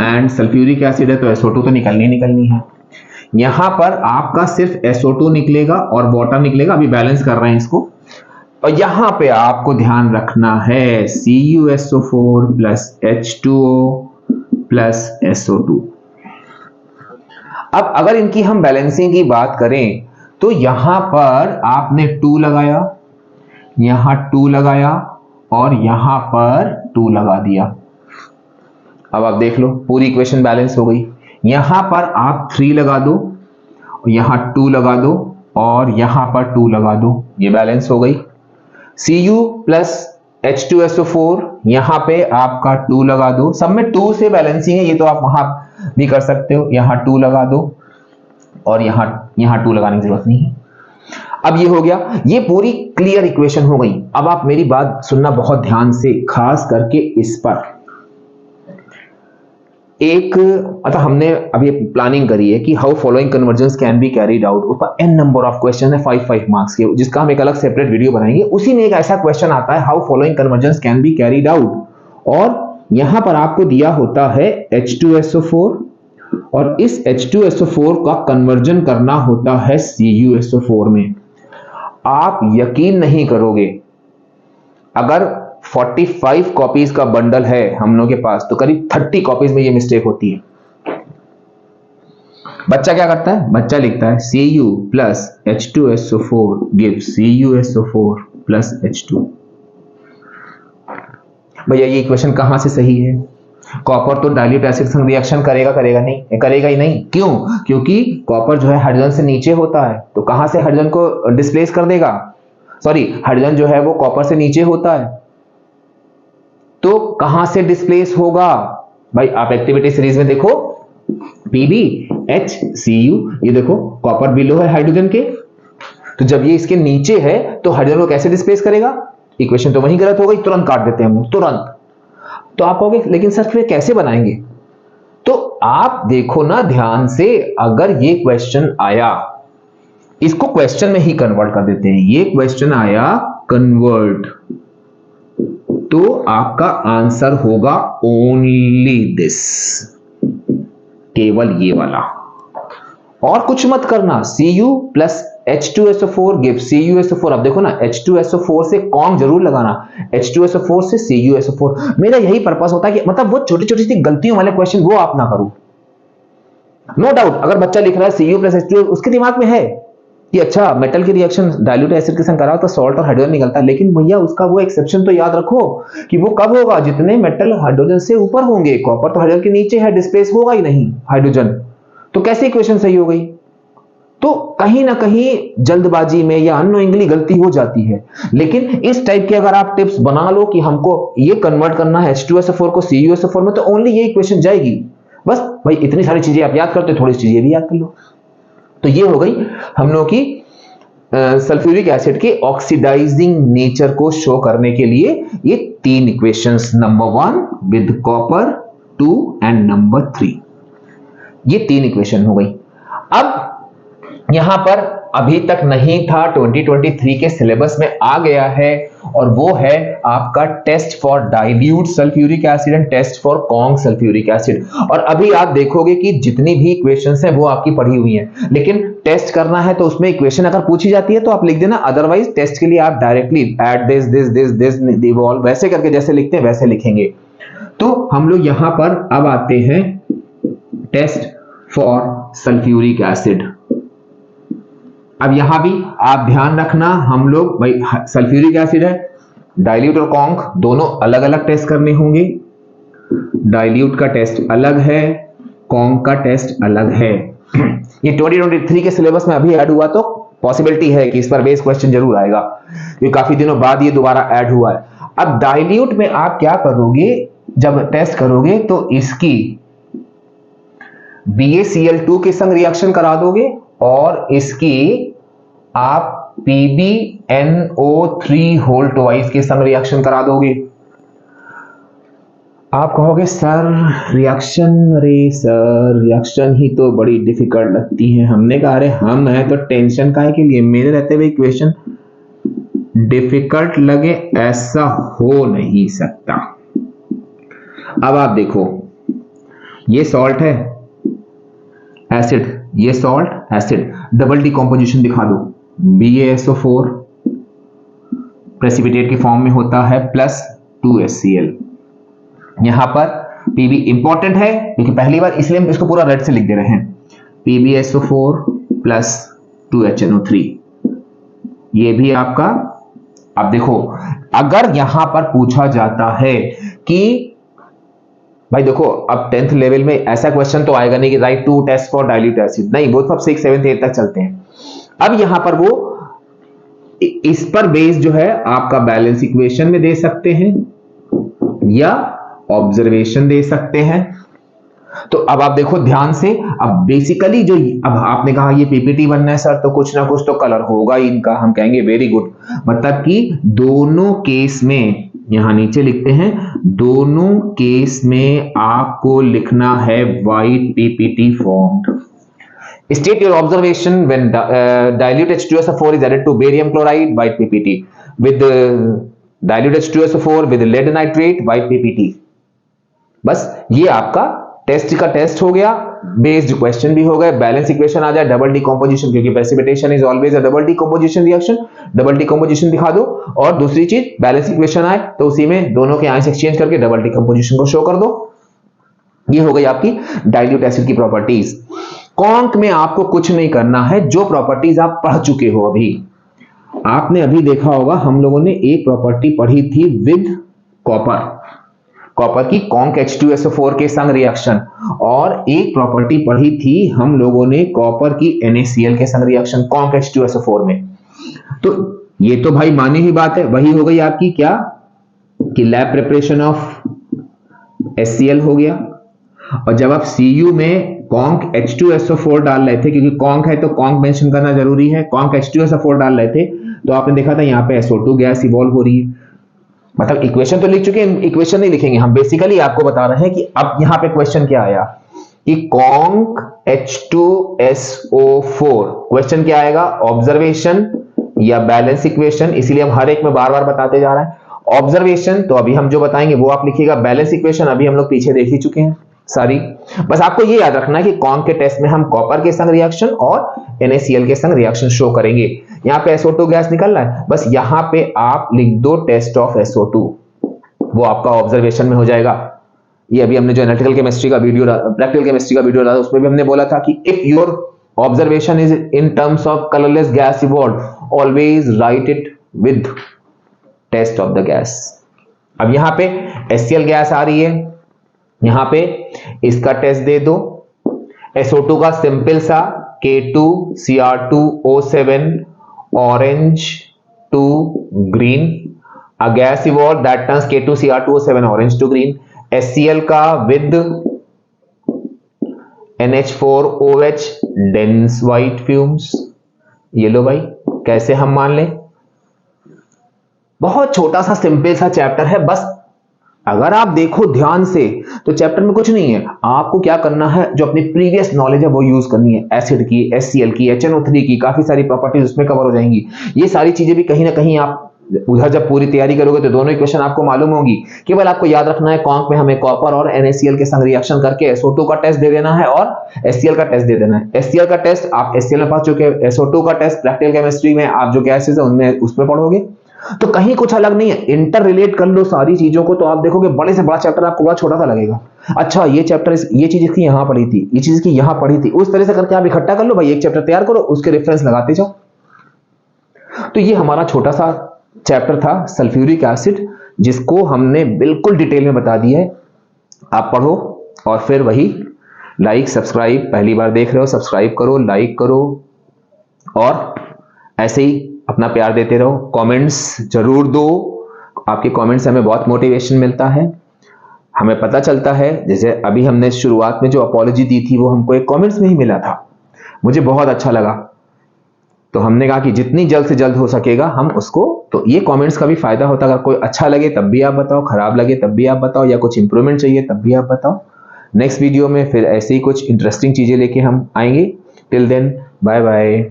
and sulphuric acid है, तो SO2 तो निकलनी है। यहां पर आपका सिर्फ SO2 निकलेगा और वाटर निकलेगा, अभी बैलेंस कर रहे हैं इसको। और यहां पे आपको ध्यान रखना है CuSO4 plus H2O plus SO2। अब अगर इनकी हम बैलेंसिंग की बात करें तो यहां पर आपने 2 लगाया, यहां 2 लगाया और यहां पर 2 लगा दिया। अब आप देख लो पूरी इक्वेशन बैलेंस हो गई। यहां पर आप 3 लगा दो, यहां 2 लगा दो और यहां पर 2 लगा दो, ये बैलेंस हो गई। Cu प्लस H2SO4 यहां पे आपका 2 लगा दो, सब में 2 से बैलेंसिंग है, ये तो आप वहां भी कर सकते हो। यहां 2 लगा दो और यहां 2 लगाने की जरूरत नहीं है। अब ये हो गया, ये पूरी क्लियर इक्वेशन हो गई। अब आप मेरी बात सुनना बहुत ध्यान से, खास करके इस पर एक, मतलब हमने अभी प्लानिंग करी है कि how following convergence can be carried out, उस पर n नंबर ऑफ क्वेश्चन है 5 मार्क्स के, जिसका हम एक अलग सेपरेट वीडियो बनाएंगे। उसी में एक ऐसा क्वेश्चन आता है how following convergence can be carried out, और यहां पर आपको दिया होता है H2SO4 और इस H2SO4 का कन्वर्जन करना होता है CuSO4 में। आप यकीन नहीं करोगे, अगर 45 कॉपीज का बंडल है हम लोग के पास, तो करीब 30 कॉपीज में ये मिस्टेक होती है। बच्चा क्या करता है, बच्चा लिखता है Cu plus H2SO4 gives CuSO4 plus H2। भैया ये इक्वेशन कहां से सही है? कॉपर तो डाइल्यूट एसिड संग रिएक्शन करेगा नहीं, करेगा ही नहीं। क्यों? क्योंकि कॉपर जो है हाइड्रोजन से नीचे होता है, तो कहां से हाइड्रोजन को डिस्प्लेस कर देगा? सॉरी, हाइड्रोजन जो है वो कॉपर से नीचे होता है, तो कहां से डिस्प्लेस होगा? भाई आप एक्टिविटी सीरीज में देखो, PbHCu, ये देखो कॉपर बिलो है हाइड्रोजन के, तो जब ये इसके नीचे है तो हाइड्रोजन को कैसे डिस्प्लेस करेगा? इक्वेशन तो वहीं गलत हो गई, तुरंत काट देते हैं हम लोग, तुरंत। तो आप कहोगे लेकिन सर फिर कैसे बनाएंगे? तो आप देखो ना ध्यान से, अगर ये क्वेश्चन आया, इसको क्वेश्चन में ही कन्वर्ट कर देते हैं, ये क्वेश्चन आया कन्वर्ट, तो आपका आंसर होगा ओनली दिस, केवल ये वाला, और कुछ मत करना। Cu plus H2SO4 give CuSO4। अब देखो ना, H2SO4 से कॉम जरूर लगाना, H2SO4 से CuSO4। मेरा यही पर्पस होता है कि मतलब वो छोटी छोटी सी गलतियों वाले क्वेश्चन वो आप ना करो। नो डाउट अगर बच्चा लिख रहा है Cu प्लस H2, उसके दिमाग में है कि अच्छा मेटल की रिएक्शन डाइल्यूट एसिड के संग कराओ तो सॉल्ट और हाइड्रोजन निकलता है, लेकिन भैया उसका वो एक्सेप्शन तो याद रखो कि वो कब होगा? जितने मेटल हाइड्रोजन से ऊपर होंगे, कॉपर तो हाइड्रोजन के नीचे है, डिस्प्लेस होगा ही नहीं हाइड्रोजन, तो कैसे इक्वेशन सही हो गई? तो कहीं ना कहीं जल्दबाजी में या अननोइंगली गलती हो जाती है। लेकिन इस टाइप के अगर आप टिप्स बना लो कि हमको ये कन्वर्ट करना है H2SO4 को CuSO4 में, तो ओनली ये इक्वेशन जाएगी। बस भाई इतनी सारी चीजें आप याद करते हो, थोड़ी चीजें भी याद कर लो। तो ये हो गई हम लोग की सल्फ्यूरिक एसिड के ऑक्सीडाइजिंग नेचर को शो करने के लिए ये तीन equations, number 1 with copper, 2 and number 3, ये तीन इक्वेशन हो गई। अब यहां पर अभी तक नहीं था, 2023 के सिलेबस में आ गया है, और वो है आपका test for dilute sulphuric acid and test for conc sulphuric acid. और अभी आप देखोगे कि जितनी भी इक्वेशंस हैं वो आपकी पढ़ी हुई हैं, लेकिन टेस्ट करना है तो उसमें इक्वेशन अगर पूछी जाती है तो आप लिख देना, अदरवाइज टेस्ट के लिए आप directly add this this this this devolve वैसे करके जैसे लिखते हैं वैसे लिखेंगे। तो हम लोग यहां पर अब आते हैं टेस्ट फॉर सल्फ्यूरिक एसिड। अब यहां भी आप ध्यान रखना, हम लोग भाई सल्फ्यूरिक एसिड है, डाइल्यूट और कॉन्क दोनों अलग अलग टेस्ट करने होंगे। डाइल्यूट का टेस्ट अलग है, कॉन्क का टेस्ट अलग है। ये 2023 के सिलेबस में अभी ऐड हुआ, तो पॉसिबिलिटी है कि इस पर बेस क्वेश्चन जरूर आएगा, क्योंकि काफी दिनों बाद ये दोबारा ऐड हुआ है। अब डाइल्यूट में आप क्या करोगे, जब टेस्ट करोगे तो इसकी BaCl2 के संग रिएक्शन करा दोगे और इसकी आप PbNO3 होल ट्वाइस के संग रिएक्शन करा दोगे। आप कहोगे सर रिएक्शन, अरे सर रिएक्शन ही तो बड़ी डिफिकल्ट लगती है। हमने कहा अरे हम है तो टेंशन काहे के लिए, मेरे रहते हुए इक्वेशन डिफिकल्ट लगे ऐसा हो नहीं सकता। अब आप देखो, ये सॉल्ट है, एसिड, ये सॉल्ट एसिड, डबल डिकम्पोजिशन दिखा दो, BaSO4 प्रेसिपिटेट के फॉर्म में होता है प्लस 2HCl। यहां पर Pb इंपॉर्टेंट है क्योंकि पहली बार, इसलिए हम इसको पूरा रेड से लिख दे रहे हैं, PbSO4 प्लस 2HNO3, ये भी आपका। अब देखो अगर यहां पर पूछा जाता है कि भाई देखो, अब 10th लेवल में ऐसा क्वेश्चन तो आएगा नहीं कि write to test for dilute acid, नहीं, वो सब 6th 7th 8th तक चलते हैं। अब यहां पर वो इस पर बेस जो है आपका बैलेंस इक्वेशन में दे सकते हैं या ऑब्जर्वेशन दे सकते हैं। तो अब आप देखो ध्यान से, अब बेसिकली जो अब आपने कहा ये पीपीटी बनना है सर, तो कुछ ना कुछ तो कलर होगा इनका, हम कहेंगे वेरी गुड, मतलब कि दोनों केस में, यहां नीचे लिखते हैं, दोनों केस में आपको लिखना है white PPT formed. State your observation when dilute H2SO4 is added to barium chloride, white PPT. With dilute H2SO4 with lead nitrate, white PPT. बस ये आपका टेस्ट का टेस्ट हो गया, बेस्ड क्वेश्चन भी हो गए, बैलेंस इक्वेशन आ जाए, डबल डिकम्पोजिशन, क्योंकि precipitation is always a double decomposition reaction, double decomposition दिखा दो, और दूसरी चीज बैलेंस इक्वेशन आए तो उसी में दोनों के आयंस एक्सचेंज करके डबल डिकम्पोजिशन को शो कर दो। ये हो गई आपकी डाइल्यूट एसिड की प्रॉपर्टीज। कॉन्क में आपको कुछ नहीं करना है, जो प्रॉपर्टीज आप पढ़ चुके हो अभी। आपने अभी देखा होगा हम लोगों ने एक प्रॉपर्टी पढ़ी थी विद कॉपर की कॉन्क H2SO4 के संग रिएक्शन, और एक प्रॉपर्टी पढ़ी थी हम लोगों ने कॉपर की NaCl के संग रिएक्शन कॉन्क H2SO4 में। तो ये तो भाई मानी ही बात है, वही हो गई आपकी क्या कि लैब प्रिपरेशन ऑफ HCl हो गया। और जब आप Cu में कॉन्क H2SO4 डाल रहे थे, क्योंकि कॉन्क है तो कॉन्क मेंशन करना जरूरी है, कॉन्क H2SO4 डाल रहे थे तो आपने देखा था यहाँ पे SO2 गैस इवॉल्व हो रही है। मतलब इक्वेशन तो लिख चुके हैं, इक्वेशन नहीं लिखेंगे हम, बेसिकली आपको बता रहे हैं कि अब यहाँ पे क्वेश्चन क्या आया कि कॉन्क H2SO4, क्वेश्चन क्या आएगा, ऑब्जर्वेशन या बैलेंस इक्वेशन, इसीलिए हम हर एक में बार बार बताते जा रहे हैं। ऑब्जर्वेशन तो अभी हम जो बताएंगे वो आप लिखिएगा, बैलेंस इक्वेशन अभी हम लोग पीछे देख ही चुके हैं सारी। बस आपको ये याद रखना है कि कॉन्क के टेस्ट में हम कॉपर के संग रिएक्शन और NaCl के संग रिएक्शन शो करेंगे। यहाँ पे SO2 गैस निकल रहा है, बस यहाँ पे आप लिख दो टेस्ट ऑफ SO2, वो आपका ऑब्जर्वेशन में हो जाएगा। ये अभी हमने जो एनालिटिकल केमिस्ट्री का वीडियो, प्रैक्टिकल केमिस्ट्री का वीडियो डाला उसमें भी हमने बोला था कि if your observation is in terms of colourless gas evolve, always write it with test of the gas. अब यहाँ पे HCl गैस आ रही है, यहां पे इसका टेस्ट दे दो। SO2 का सिंपल सा K2Cr2O7 orange to green, a gas evolve that turns K2Cr2O7 orange to green. HCl का with NH4OH dense white fumes, ये लो भाई, कैसे हम मान लें, बहुत छोटा सा सिंपल सा चैप्टर है। बस अगर आप देखो ध्यान से तो चैप्टर में कुछ नहीं है, आपको क्या करना है, जो अपनी प्रीवियस नॉलेज है वो यूज करनी है। एसिड की, HCl की, HNO3 की, काफी सारी प्रॉपर्टीज उसमें कवर हो जाएंगी। ये सारी चीजें भी कहीं ना कहीं आप उधर जब पूरी तैयारी करोगे तो दोनों इक्वेशन आपको मालूम होगी। केवल आपको याद रखना है कॉन्क में हमें कॉपर और NaCl के संग रिएक्शन करके SO2 का टेस्ट दे देना है और HCl का टेस्ट दे देना है। HCl का टेस्ट आप HCl में पढ़ चुके हैं, SO2 का टेस्ट प्रैक्टिकल केमिस्ट्री में आप जो गैसेस है उनमें उसमें पढ़ोगे। तो कहीं कुछ अलग नहीं है, इंटर रिलेट कर लो सारी चीजों को तो आप देखोगे बड़े से बड़ा चैप्टर आपको बड़ा छोटा सा लगेगा। अच्छा ये चैप्टर, ये चीज इसकी यहां पढ़ी थी, ये चीज इसकी यहां पढ़ी थी, उस तरह से करके आप इकट्ठा कर लो भाई, एक चैप्टर तैयार करो, उसके रेफरेंस लगाते जाओ। तो ये हमारा छोटा सा चैप्टर था सल्फ्यूरिक एसिड, जिसको हमने बिल्कुल डिटेल में बता दिया है। आप पढ़ो और फिर वही लाइक सब्सक्राइब, पहली बार देख रहे हो सब्सक्राइब करो, लाइक करो और ऐसे ही अपना प्यार देते रहो। कमेंट्स जरूर दो, आपके कमेंट्स से हमें बहुत मोटिवेशन मिलता है, हमें पता चलता है। जैसे अभी हमने शुरुआत में जो अपॉलॉजी दी थी वो हमको एक कमेंट्स में ही मिला था, मुझे बहुत अच्छा लगा। तो हमने कहा कि जितनी जल्द से जल्द हो सकेगा हम उसको, तो ये कमेंट्स का भी फायदा होता है। अगर कोई अच्छा लगे तब भी आप बताओ, खराब लगे तब भी आप बताओ, या कुछ इंप्रूवमेंट चाहिए तब भी आप बताओ। नेक्स्ट वीडियो में फिर ऐसे ही कुछ इंटरेस्टिंग चीजें लेके हम आएंगे। Till then bye bye.